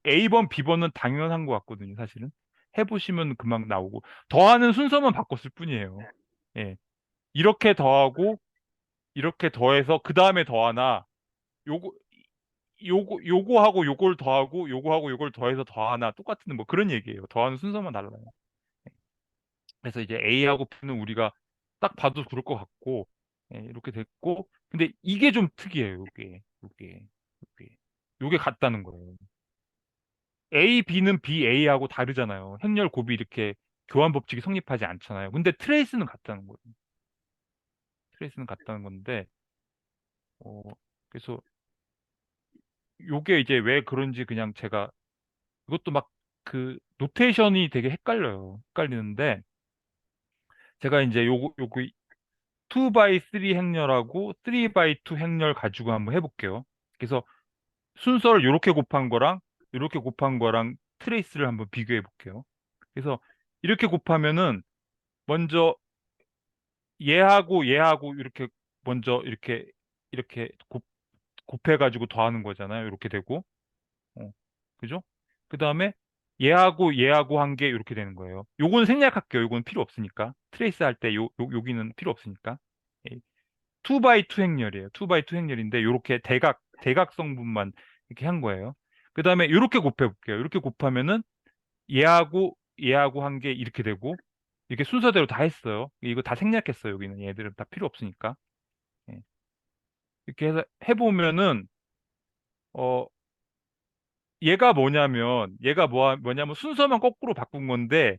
A번, B번은 당연한 것 같거든요, 사실은. 해보시면 금방 나오고. 더하는 순서만 바꿨을 뿐이에요. 예. 이렇게 더하고, 이렇게 더해서, 그 다음에 더하나, 요거, 요거하고 요걸 더하고, 요거하고 요걸 더해서 더하나, 똑같은 뭐 그런 얘기예요. 더하는 순서만 달라요. 그래서 이제 A하고 B는 우리가 딱 봐도 그럴 것 같고, 예, 이렇게 됐고, 근데 이게 좀 특이해요, 요게 같다는 거예요. A, B는 B, A하고 다르잖아요. 행렬 곱이 이렇게 교환 법칙이 성립하지 않잖아요. 근데 트레이스는 같다는 거예요. 트레이스는 같다는 건데, 어, 그래서 요게 이제 왜 그런지 그냥 제가 이것도 막 그 노테이션이 되게 헷갈려요. 헷갈리는데 제가 이제 요거 2 by 3 행렬하고 3 by 2 행렬 가지고 한번 해볼게요. 그래서 순서를 이렇게 곱한 거랑 이렇게 곱한 거랑 트레이스를 한번 비교해 볼게요. 그래서 이렇게 곱하면은 먼저 얘하고 얘하고 이렇게 먼저 이렇게 곱해가지고 더하는 거잖아요. 이렇게 되고, 그죠? 그 다음에 얘하고 얘하고 한 게 이렇게 되는 거예요. 요거는 생략할게요. 요거는 필요 없으니까. 트레이스 할 때 여기는 필요 없으니까. 2 by 2 행렬이에요. 2 by 2 행렬인데 요렇게 대각성분만 이렇게 한 거예요. 그 다음에 요렇게 곱해 볼게요. 이렇게 곱하면은 얘하고 얘하고 한 게 이렇게 되고 이렇게 순서대로 다 했어요. 이거 다 생략했어요. 여기는 얘들은 다 필요 없으니까. 예. 이렇게 해서 해보면은 어 얘가 뭐냐면 순서만 거꾸로 바꾼 건데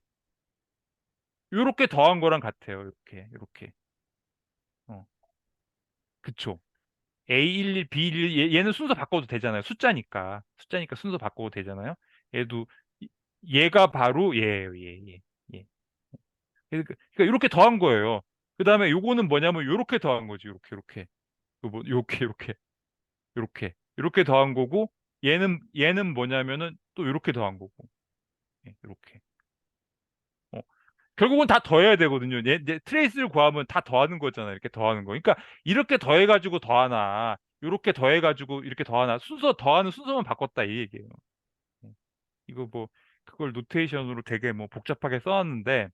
요렇게 더한 거랑 같아요. 이렇게. 어, 그쵸. A11, B11 얘는 순서 바꿔도 되잖아요. 숫자니까 순서 바꿔도 되잖아요. 얘도 이- 얘가 바로 얘예요. 얘. 그러니까 이렇게 더한 거예요. 그 다음에 요거는 뭐냐면 요렇게 더한 거지. 요렇게 더한 거고 얘는 뭐냐면은 또 요렇게 더한 거고. 이렇게. 어, 결국은 다 더해야 되거든요. 이제 트레이스를 구하면 다 더하는 거잖아요. 이렇게 더하는 거. 그러니까 이렇게 더해가지고 더하나, 이렇게 더해가지고 이렇게 더하나, 더하는 순서만 바꿨다 이 얘기예요. 예. 이거 뭐 그걸 노테이션으로 되게 뭐 복잡하게 써놨는데,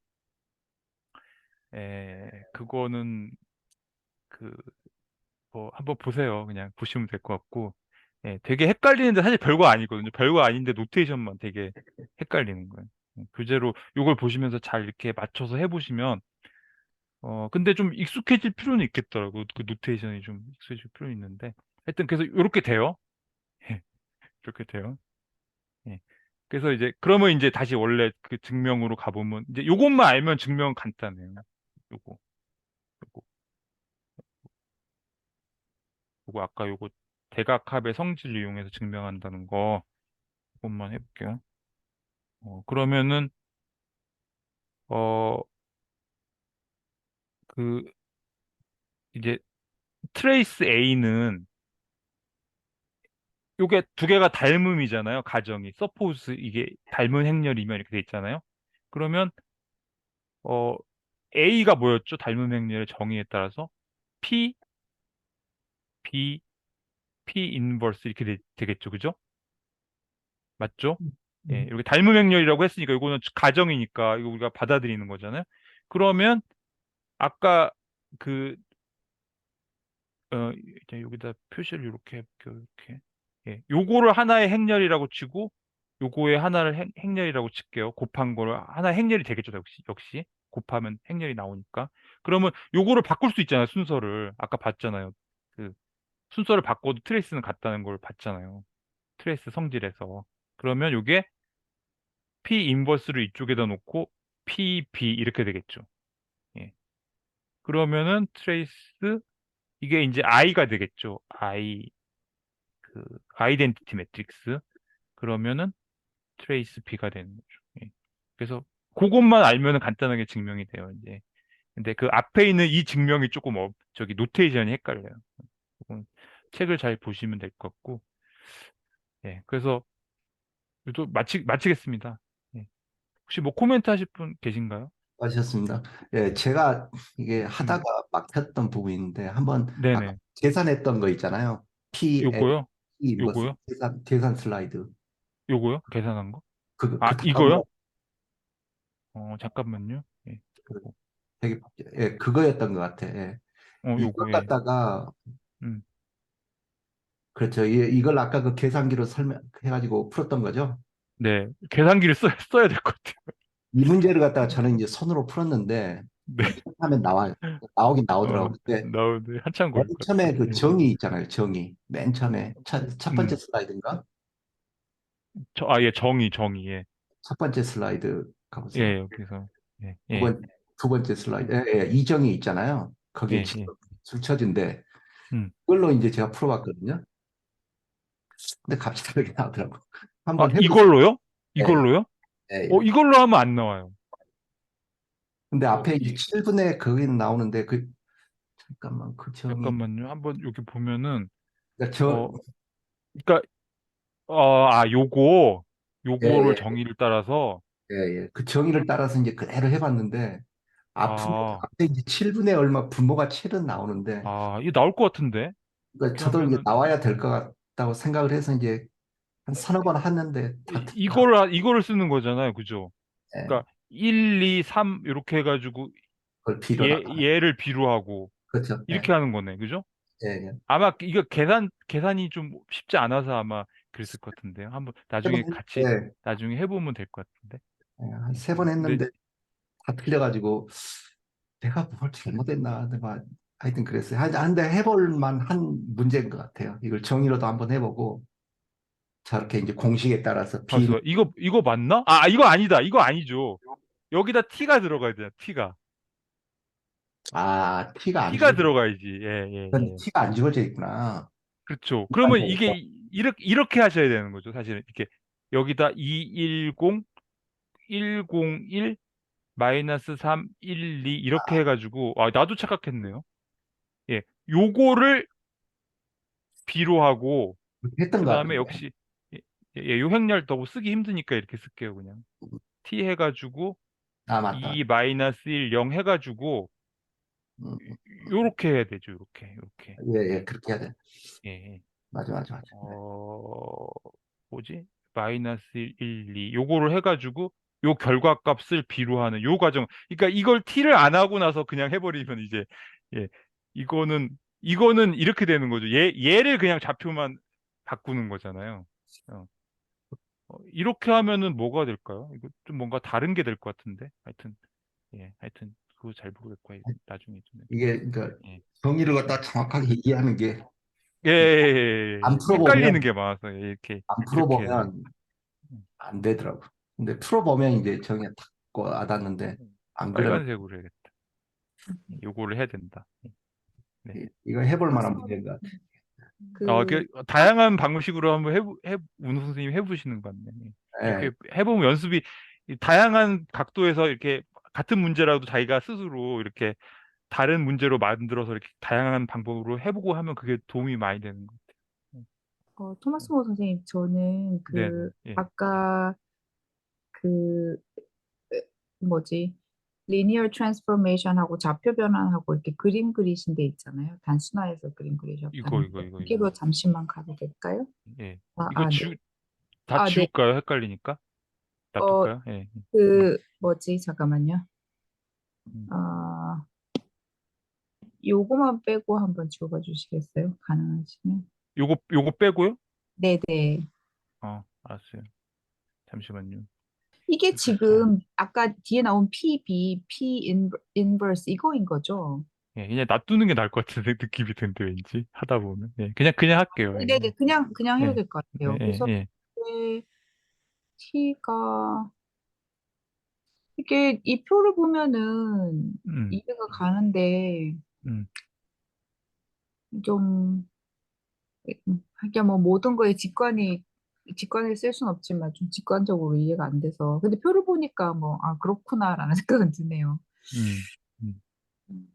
그거는 그 뭐 한번 보세요. 그냥 보시면 될 것 같고, 되게 헷갈리는데 사실 별거 아니거든요. 별거 아닌데 노테이션만 되게 헷갈리는 거예요. 교재로 이걸 보시면서 잘 이렇게 맞춰서 해보시면 근데 좀 익숙해질 필요는 있겠더라고. 그 노테이션이 좀 익숙해질 필요는 있는데. 하여튼, 그래서 이렇게 돼요. 예, 이렇게 돼요. 예. 그래서 이제, 그러면 이제 다시 원래 그 증명으로 가보면, 이제 요것만 알면 증명 간단해요. 요거, 요거, 아까 요거 대각합의 성질을 이용해서 증명한다는 거, 요것만 해볼게요. 그러면은, 어, 그, 이제 트레이스 A는 요게 두 개가 닮음이잖아요. 가정이. 서포즈 이게 닮은 행렬이면 이렇게 돼 있잖아요. 그러면 어 A가 뭐였죠? 닮은 행렬의 정의에 따라서 P, B, P 인버스 이렇게 되겠죠. 그죠? 맞죠? 예, 음, 이렇게 닮은 행렬이라고 했으니까 이거는 가정이니까 이거 우리가 받아들이는 거잖아요. 그러면 아까 그 이제 여기다 표시를 이렇게 해볼게요. 이렇게. 예, 요거를 하나의 행렬이라고 치고 요거의 하나를 행렬이라고 칠게요. 곱한 거를 하나의 행렬이 되겠죠. 역시 곱하면 행렬이 나오니까. 그러면 요거를 바꿀 수 있잖아요. 순서를 아까 봤잖아요. 그 순서를 바꿔도 트레이스는 같다는 걸 봤잖아요. 트레이스 성질에서. 그러면 요게 P 인버스를 이쪽에다 놓고 PB 이렇게 되겠죠. 예. 그러면은 트레이스 이게 이제 I가 되겠죠. 그 아이덴티티 매트릭스. 그러면은 트레이스 B가 되는 거죠. 예. 그래서 그것만 알면은 간단하게 증명이 돼요, 이제. 근데 그 앞에 있는 이 증명이 조금 저기 노테이션이 헷갈려요. 그건 책을 잘 보시면 될 것 같고. 예. 그래서 또 마치겠습니다. 예. 혹시 뭐 코멘트 하실 분 계신가요? 하셨습니다. 예, 제가 이게 음. 하다가 막혔던 부분인데 한번 아까 네네. 계산했던 거 있잖아요. P, L, 요거요? E 뭐 요거요? 계산 슬라이드. 요거요? 계산한 거? 그 아, 다음 이거요? 거 잠깐만요. 예. 그 요거. 되게 예, 그거였던 것 같아. 예. 이걸 요거, 예. 갖다가 음. 그렇죠. 이걸 아까 그 계산기로 설명해가지고 풀었던 거죠. 네. 계산기를 써야 될 것 같아요. 이 문제를 갖다가 저는 이제 손으로 풀었는데 네. 하면 나오긴 나오더라고. 근데 나오는데 한참 맨 걸릴 것 처음에 같아요. 그 정의 있잖아요. 정의. 맨 처음에 첫 번째 음. 슬라이드인가? 예, 정의, 예. 첫 번째 슬라이드 가보세요. 예, 여기서. 예, 두 예, 번, 두 번째 슬라이드. 예, 예, 이정의 있잖아요. 거기에 예, 예. 술처지인데 음. 그걸로 이제 제가 풀어봤거든요. 근데 값이 다르게 나오더라고. 아, 한번 해보세요. 이걸로요? 예, 이걸로요? 예, 예. 이걸로 하면 안 나와요. 근데 앞에 이제 이, 7분의 거기는 나오는데 잠깐만 그 정의 잠깐만요. 한번 여기 보면은, 그러니까 어, 그러니까, 요거를 예, 정의를 따라서, 예, 예. 그 정의를 따라서 이제 그대로 해봤는데 아, 앞에 이제 7분의 얼마 분모가 7은 나오는데 이게 나올 것 같은데? 그러니까 이렇게 저도 이게 하면은, 나와야 될 것 같다고 생각을 해서 이제 한 서너 번 했는데 다 틀리더라고. 이거를 쓰는 거잖아요. 그죠? 예, 그러니까, 1, 2, 3, 이렇게 해가지고, 그걸 B로 나타내. 얘를 B로 하고, 그렇죠. 예, 이렇게 하는 거네. 그죠? 예, 예. 아마 이거 계산이 좀 쉽지 않아서 아마 그랬을 것 같은데요. 한번 세번 나중에 같이, 했는데 나중에 해보면 될 것 같은데. 한 세 번 근데, 했는데 다 틀려가지고 내가 뭘 잘못했나. 근데 막 하여튼 그랬어요. 한데 해볼 만한 문제인 것 같아요. 이걸 정의로도 한번 해보고 저렇게 이제 공식에 따라서 B 봤어. 이거 맞나? 이거 아니다. 이거 아니죠. 여기다 T가 들어가야 돼요. T가. T가 안 T가 주어져. 들어가야지. 예, 예, 예. T가 안 주어져 있구나. 그렇죠. 그러면 이게 이렇게 하셔야 되는 거죠. 사실은 이렇게 여기다 210, 101, 마이너스 3, 1, 2 이렇게 해가지고 나도 착각했네요. 예, 요거를 B로 하고 그렇게 했던 그 것 다음에 같은데. 역시 요행렬 너무 쓰기 힘드니까 이렇게 쓸게요. 그냥 T 해가지고 맞다. 2 마이너스 1, 0 해가지고 음, 요렇게 해야 되죠. 요렇게. 예, 예, 그렇게 해야 돼. 예, 예. 맞아, 맞아, 맞아. 네. 어, 뭐지? 마이너스 1, 2. 요거를 해가지고 요 결과값을 B로 하는 요 과정. 그러니까 이걸 T를 안 하고 나서 그냥 해버리면 이제, 예, 이거는 이렇게 되는 거죠. 얘를 그냥 좌표만 바꾸는 거잖아요. 어, 이렇게 하면은 뭐가 될까요? 이거 좀 뭔가 다른 게 될 것 같은데. 하여튼, 그거 잘 모르겠고, 나중에 좀. 이게 그러니까 예. 정의를 갖다 정확하게 얘기하는 게 예, 예, 안 예. 헷갈리는 풀어보면 게 많아서, 이렇게, 안 이렇게 해야 돼. 풀어보면 안 되더라고. 근데 풀어보면 이제 정의가 탁 와닿는데 안 그러면 빨간색으로 해야겠다. 요거를 해야 된다. 네. 이거 해볼 만한 토마스 문제인 것 같아. 그 다양한 방식으로 한번 운우 선생님이 해보시는 것 같네. 예, 이렇게 해보면 연습이, 다양한 각도에서 이렇게 같은 문제라도 자기가 스스로 이렇게 다른 문제로 만들어서 이렇게 다양한 방법으로 해보고 하면 그게 도움이 많이 되는 것 같아요. 토마스 모 선생님, 저는 네네. 그 예. 아까 그 뭐지? 리니어 트랜스포메이션하고 좌표 변환하고 이렇게 그림 그리신 데 있잖아요. 단순화해서 그림 그리셨다는데 이거. 여기로 잠시만 가도 될까요? 예. 이거 네. 다 네. 지울까요? 헷갈리니까? 어, 놔둘까요? 예. 뭐지? 잠깐만요. 음. 어, 요거만 빼고 한번 지워봐 주시겠어요? 가능하시면. 요거 빼고요? 네네. 알았어요. 잠시만요. 이게 이거 다. 지금 아까 뒤에 나온 PB, 인버스 이거인 거죠? 예, 그냥 놔두는 게 나을 것 같은데 느낌이 드는데 왠지 하다 보면 그냥 할게요. 예, 네네. 그냥 해도 예, 될 것 예, 같아요. 예, 그래서 예. 이게 T가 이게 이 표를 보면은 음, 이해가 가는데 음. 좀 하긴 뭐 모든 거에 직관을 쓸 수는 없지만 좀 직관적으로 이해가 안 돼서 근데 표를 보니까 뭐 그렇구나라는 생각은 드네요. 음, 음. 음,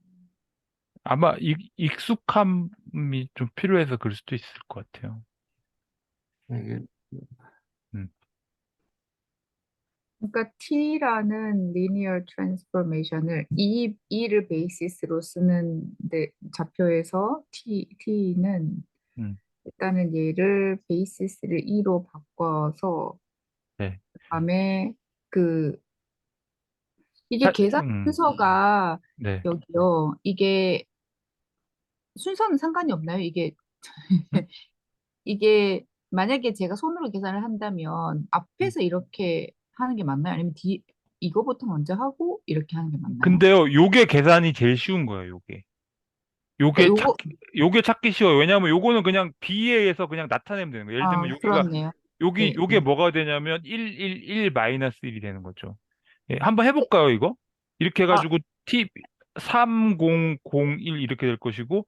아마 익숙함이 좀 필요해서 그럴 수도 있을 것 같아요. 이게 음, 그러니까 T라는 linear transformation을 E를 베이시스로 쓰는데 좌표에서 T는 음. 일단은 얘를 베이시스를 E로 바꿔서 네. 그다음에 그 이게 계산 음, 순서가 네. 여기요. 이게 순서는 상관이 없나요? 이게 음? 이게 만약에 제가 손으로 계산을 한다면 음. 앞에서 이렇게 하는 게 맞나요? 아니면 이거부터 먼저 하고 이렇게 하는 게 맞나요? 근데요, 요게 계산이 제일 쉬운 거예요, 요게. 그러니까 요거 요게 찾기 쉬워요. 왜냐하면 요거는 그냥 B에 의해서 그냥 나타내면 되는 거예요. 예를 들면 여기가, 그렇네요. 네, 요게 네. 뭐가 되냐면 1 마이너스 1이 되는 거죠. 예, 한번 해볼까요, 이거? 이렇게 아, 해가지고 3001 이렇게 될 것이고,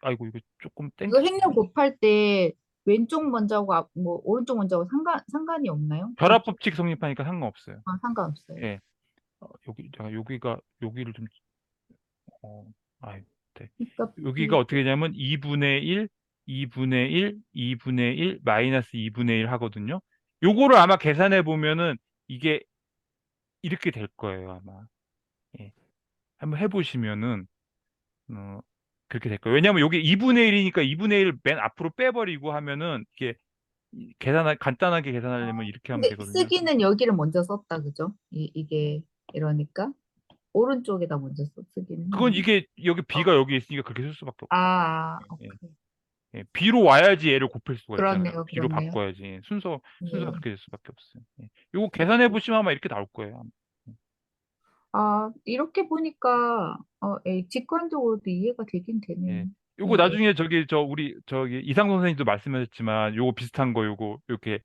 아이고, 이거 조금 이거 땡겼네. 행렬 곱할 때 왼쪽 먼저하고 뭐 오른쪽 먼저하고 상관이 없나요? 결합 법칙 성립하니까 상관없어요. 상관없어요. 예. 제가 여기를 좀, 어, 아이, 네. 그러니까 여기가 어떻게 되냐면 2분의 1, 2분의 1, 2분의 1, 마이너스 2분의 1 하거든요. 요거를 아마 계산해 보면은 이게 이렇게 될 거예요, 아마. 예. 한번 해보시면은, 어, 그렇게 될 거예요. 왜냐면 여기 2분의 1이니까 2분의 1 맨 앞으로 빼버리고 하면은 이게 간단하게 계산하려면 이렇게 하면 근데 되거든요. 쓰기는 여기를 먼저 썼다, 그죠? 이게 이러니까 오른쪽에다 먼저 쓰기는 그건 했네. 이게 여기 B가 여기 있으니까 그렇게 쓸 수밖에 없죠. 예. 오케이. 예. B로 와야지 얘를 곱할 수가 있잖아요. 그렇네요, B로 그렇네요. 바꿔야지. 순서가 네. 그렇게 될 수밖에 없어요. 예. 요거 계산해 보시면 아마 이렇게 나올 거예요. 이렇게 보니까 직관적으로도 이해가 되긴 예. 되네요. 요거 네. 나중에 우리 이상 선생님도 말씀하셨지만 요거 비슷한 거 요거 이렇게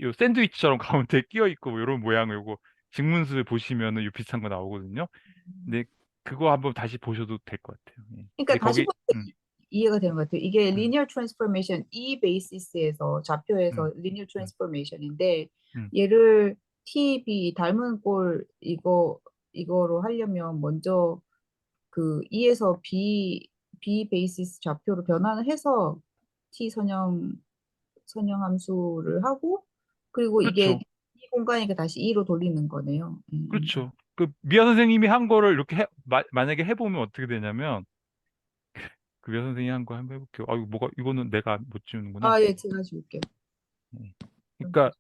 요 샌드위치처럼 가운데 끼어 있고 뭐 이런 모양 요거 직문수 보시면은 요 비슷한 거 나오거든요. 근데 그거 한번 다시 보셔도 될 것 같아요. 예. 그러니까 근데 다시 거기 보니까 이해가 되는 것 같아요. 이게 음, linear transformation 이 베이시스에서 좌표에서 음, linear 음, transformation인데 음. 얘를 t, b 닮은 꼴 이거로 하려면 먼저 그 e에서 b 베이시스 좌표로 변환을 해서 t 선형 함수를 하고 그리고 이게 그렇죠. 이 공간이니까 다시 2로 돌리는 거네요. 그렇죠. 그 미아 선생님이 한 거를 이렇게 만약에 해보면 어떻게 되냐면 그 미아 선생님이 한 거 한번 해볼게요. 이거 이거는 내가 못 지우는구나. 예, 제가 줄게요. 예. 그러니까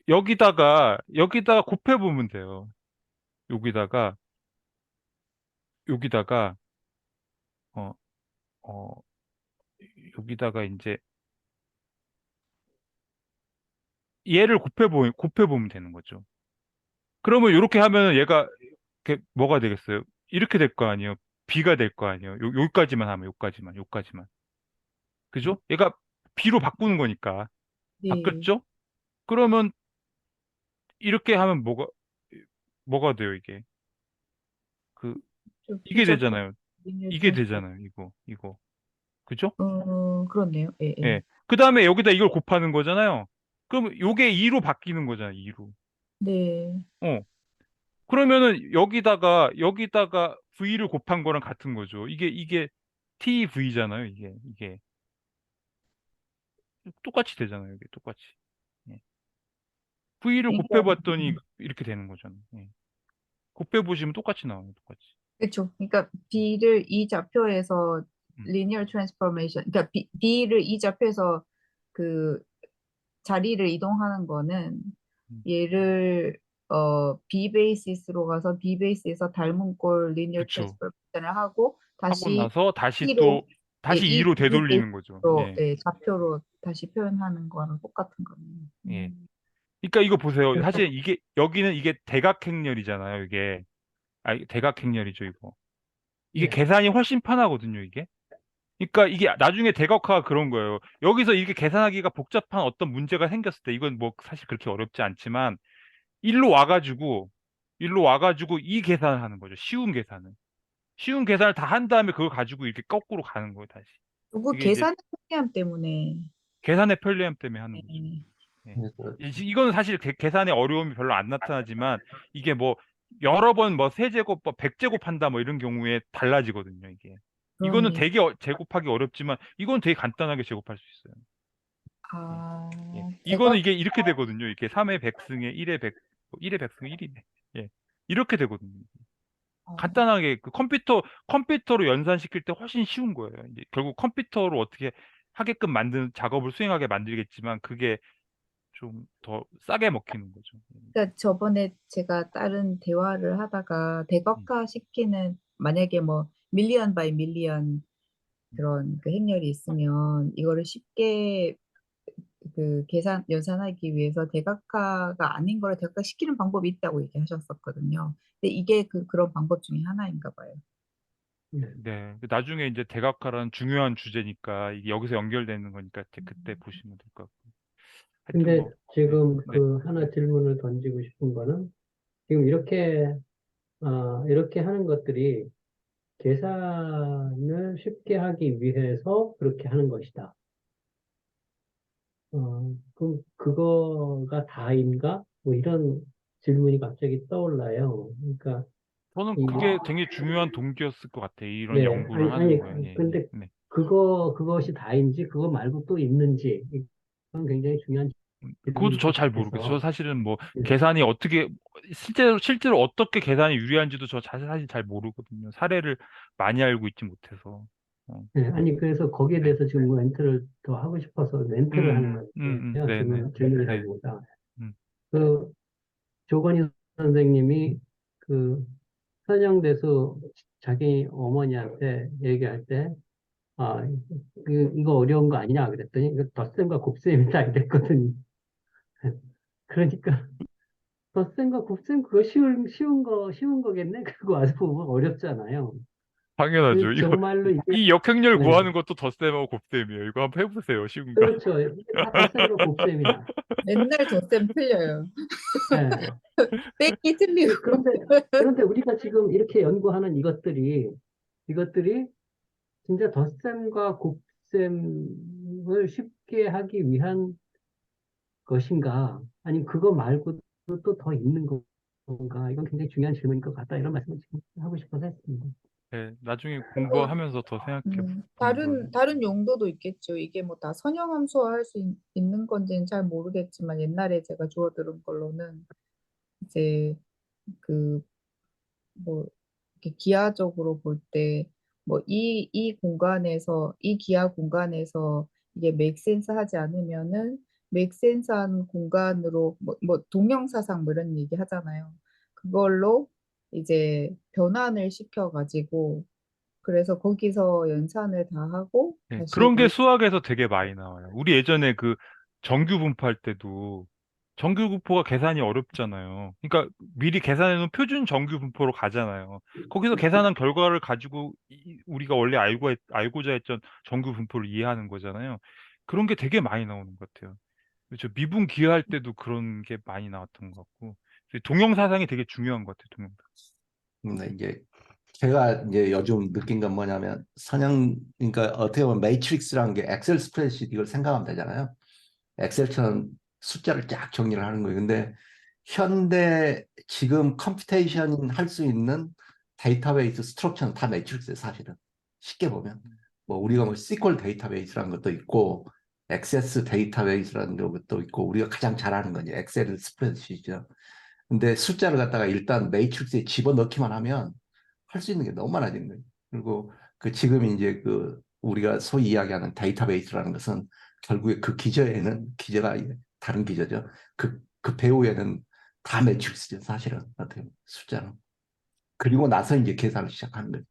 여기다가 곱해보면 돼요. 여기다가 여기다가 어, 어, 여기다가 이제 얘를 곱해보면 되는 거죠. 그러면 이렇게 하면 얘가 이렇게 뭐가 되겠어요? 이렇게 될 거 아니에요? B가 될 거 아니에요? 여기까지만 하면 여기까지만. 그죠? 얘가 B로 바꾸는 거니까. 네. 바뀌었죠? 그러면 이렇게 하면 뭐가 돼요, 이게? 그, 이게 비좌표 되잖아요. linear 이게 transform. 되잖아요, 이거. 그죠? 그렇네요. 예, 예. 예. 그 다음에 여기다 이걸 곱하는 거잖아요. 그럼 요게 2로 바뀌는 거잖아요, 2로. 네. 어. 그러면은 여기다가 V를 곱한 거랑 같은 거죠. 이게 TV잖아요, 이게. 똑같이 되잖아요, 이게 똑같이. 예. V를 이게 곱해봤더니 이렇게 되는 거잖아요. 예. 곱해보시면 똑같이 나와요, 똑같이. 그렇죠. 그러니까 B를 이 좌표에서 음, linear transformation, 그러니까 B를 이 좌표에서 그 자리를 이동하는 거는 음. 얘를 B 베이시스로 가서 B 베이스에서 닮은 꼴 linear 그쵸. transformation을 하고 하고 다시 나서 다시 2로 또 다시 이 2로 B 되돌리는 거죠. 베이스로 예. 좌표로 다시 표현하는 거랑 똑같은 거네요. 예. 그러니까 이거 보세요. 그래서 사실 여기는 이게 대각행렬이잖아요, 이게. 대각행렬이죠, 이거. 이게 네. 계산이 훨씬 편하거든요, 이게. 그러니까 이게 나중에 대각화가 그런 거예요. 여기서 이게 계산하기가 복잡한 어떤 문제가 생겼을 때, 이건 뭐 사실 그렇게 어렵지 않지만, 일로 와가지고, 일로 와가지고 이 계산을 하는 거죠. 쉬운 계산을. 쉬운 계산을 다 한 다음에 그걸 가지고 이렇게 거꾸로 가는 거예요, 다시. 누구 이게 이제 계산의 편리함 때문에 계산의 편리함 때문에 하는 거죠. 예, 예. 그래서 이거는 사실 계산의 어려움이 별로 안 나타나지만, 이게 뭐, 여러 번 뭐 세제곱, 뭐 백제곱 한다 뭐 이런 경우에 달라지거든요, 이게. 이거는 그렇네요. 되게 제곱하기 어렵지만, 이건 되게 간단하게 제곱할 수 있어요. 예. 예. 이거는 제가 이게 이렇게 되거든요. 이게 3의 백승에 1의 1의 백승에 1이네. 예. 이렇게 되거든요. 어, 간단하게 컴퓨터로 연산시킬 때 훨씬 쉬운 거예요. 이제 결국 컴퓨터로 어떻게 하게끔 만드는 작업을 수행하게 만들겠지만 그게 좀 더 싸게 먹히는 거죠. 그러니까 저번에 제가 다른 대화를 하다가 음, 대각화 시키는 만약에 뭐 밀리언 바이 밀리언 음. 그런 그 행렬이 있으면 이거를 쉽게 그 계산 연산하기 위해서 대각화가 아닌 거를 대각화 시키는 방법이 있다고 얘기하셨었거든요. 근데 이게 그런 방법 중에 하나인가 봐요. 네. 네. 나중에 이제 대각화라는 중요한 주제니까 이게 여기서 연결되는 거니까 이제 그때 보시면 될 것 같고. 하여튼 근데 뭐, 네, 지금 네, 그 하나 질문을 던지고 싶은 거는 지금 이렇게 이렇게 하는 것들이 계산을 쉽게 하기 위해서 그렇게 하는 것이다. 그럼 그거가 다인가? 뭐 이런 질문이 갑자기 떠올라요. 그러니까 저는 이 그게 굉장히 중요한 동기였을 것 같아요. 이런 네, 연구를 하는 아니, 거예요. 예, 예. 근데 네. 그것이 다인지 그거 말고 또 있는지 이건 굉장히 중요한 그것도 질문일 저 것 잘 모르겠어요. 저 같아서 사실은 뭐 네, 계산이 어떻게 실제로 어떻게 계산이 유리한지도 저 사실 잘 모르거든요. 사례를 많이 알고 있지 못해서. 네, 아니 그래서 거기에 네. 대해서 지금 뭐 멘트를 더 하고 싶어서 멘트를 하는 건데요. 네네. 네. 질문이라기보다 음. 그 조건희 선생님이 그 선영대수 자기 어머니한테 얘기할 때 이거 어려운 거 아니냐 그랬더니 이거 덧셈과 곱셈이다 이랬거든요. 그러니까 덧셈과 곱셈 그거 쉬운 거겠네. 그거 와서 보면 어렵잖아요. 당연하죠. 이거 정말로 이게 이 역행렬 네, 구하는 것도 덧셈하고 곱셈이에요. 이거 한번 해보세요. 쉬운가? 그렇죠. 다 덧셈과 곱셈이야. 맨날 덧셈 틀려요. 예. 뺏기 틀리고. 그런데 우리가 지금 이렇게 연구하는 이것들이 진짜 덧셈과 곱셈을 쉽게 하기 위한 것인가? 아니면 그거 말고도 또 더 있는 건가? 이건 굉장히 중요한 질문인 것 같다. 이런 말씀을 지금 하고 싶어서 했습니다. 네, 나중에 공부하면서 더 생각해 보는 걸로. 다른 용도도 있겠죠. 이게 뭐 다 선형함수화 할 수 있는 건지는 잘 모르겠지만 옛날에 제가 주워 들은 걸로는 이제 그 뭐 이렇게 기하적으로 볼 때 뭐 이 공간에서 이 기하 공간에서 이게 맥센스 하지 않으면은 맥센스한 공간으로 뭐 동형사상 뭐 이런 얘기 하잖아요. 그걸로 이제 변환을 시켜가지고 그래서 거기서 연산을 다 하고 네, 다시 그런 게 수학에서 되게 많이 나와요. 우리 예전에 그 정규 분포할 때도 정규 분포가 계산이 어렵잖아요. 그러니까 미리 계산해 놓은 표준 정규 분포로 가잖아요. 거기서 계산한 결과를 가지고 우리가 원래 알고자 했던 정규 분포를 이해하는 거잖아요. 그런 게 되게 많이 나오는 것 같아요. 그렇죠. 미분 기하할 때도 그런 게 많이 나왔던 것 같고 동형사상이 되게 중요한 것 같아요. 동형사상. 근데 이제 제가 이제 요즘 느낀 건 뭐냐면 그러니까 어떻게 보면 매트릭스라는 게 엑셀 스프레드시트 이걸 생각하면 되잖아요. 엑셀처럼 숫자를 쫙 정리를 하는 거예요. 근데 현대 지금 컴퓨테이션 할 수 있는 데이터베이스 스트럭처는 다 매트릭스예요, 사실은. 쉽게 보면. 뭐 우리가 뭐 SQL 데이터베이스라는 것도 있고 액세스 데이터베이스라는 것도 있고 우리가 가장 잘 아는 건 이제 엑셀 스프레드시트죠. 근데 숫자를 갖다가 일단 매트릭스에 집어넣기만 하면 할 수 있는 게 너무 많아지는 거예요. 그리고 그 지금 이제 그 우리가 소위 이야기하는 데이터베이스라는 것은 결국에 그 기저가 다른 기저죠. 그 배후에는 다 매트릭스죠, 사실은. 어떻게 보면 숫자는. 그리고 나서 이제 계산을 시작하는 거예요.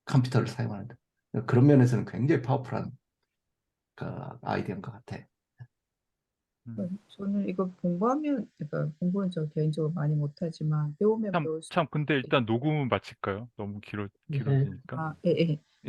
컴퓨터를 사용하는데. 그런 면에서는 굉장히 파워풀한 그 아이디어인 것 같아요. 저는 이거 공부하면 그러니까 공부는 저 개인적으로 많이 못하지만 배우면 배울수록 근데 일단 녹음은 마칠까요? 너무 네. 길어지니까. 예, 예.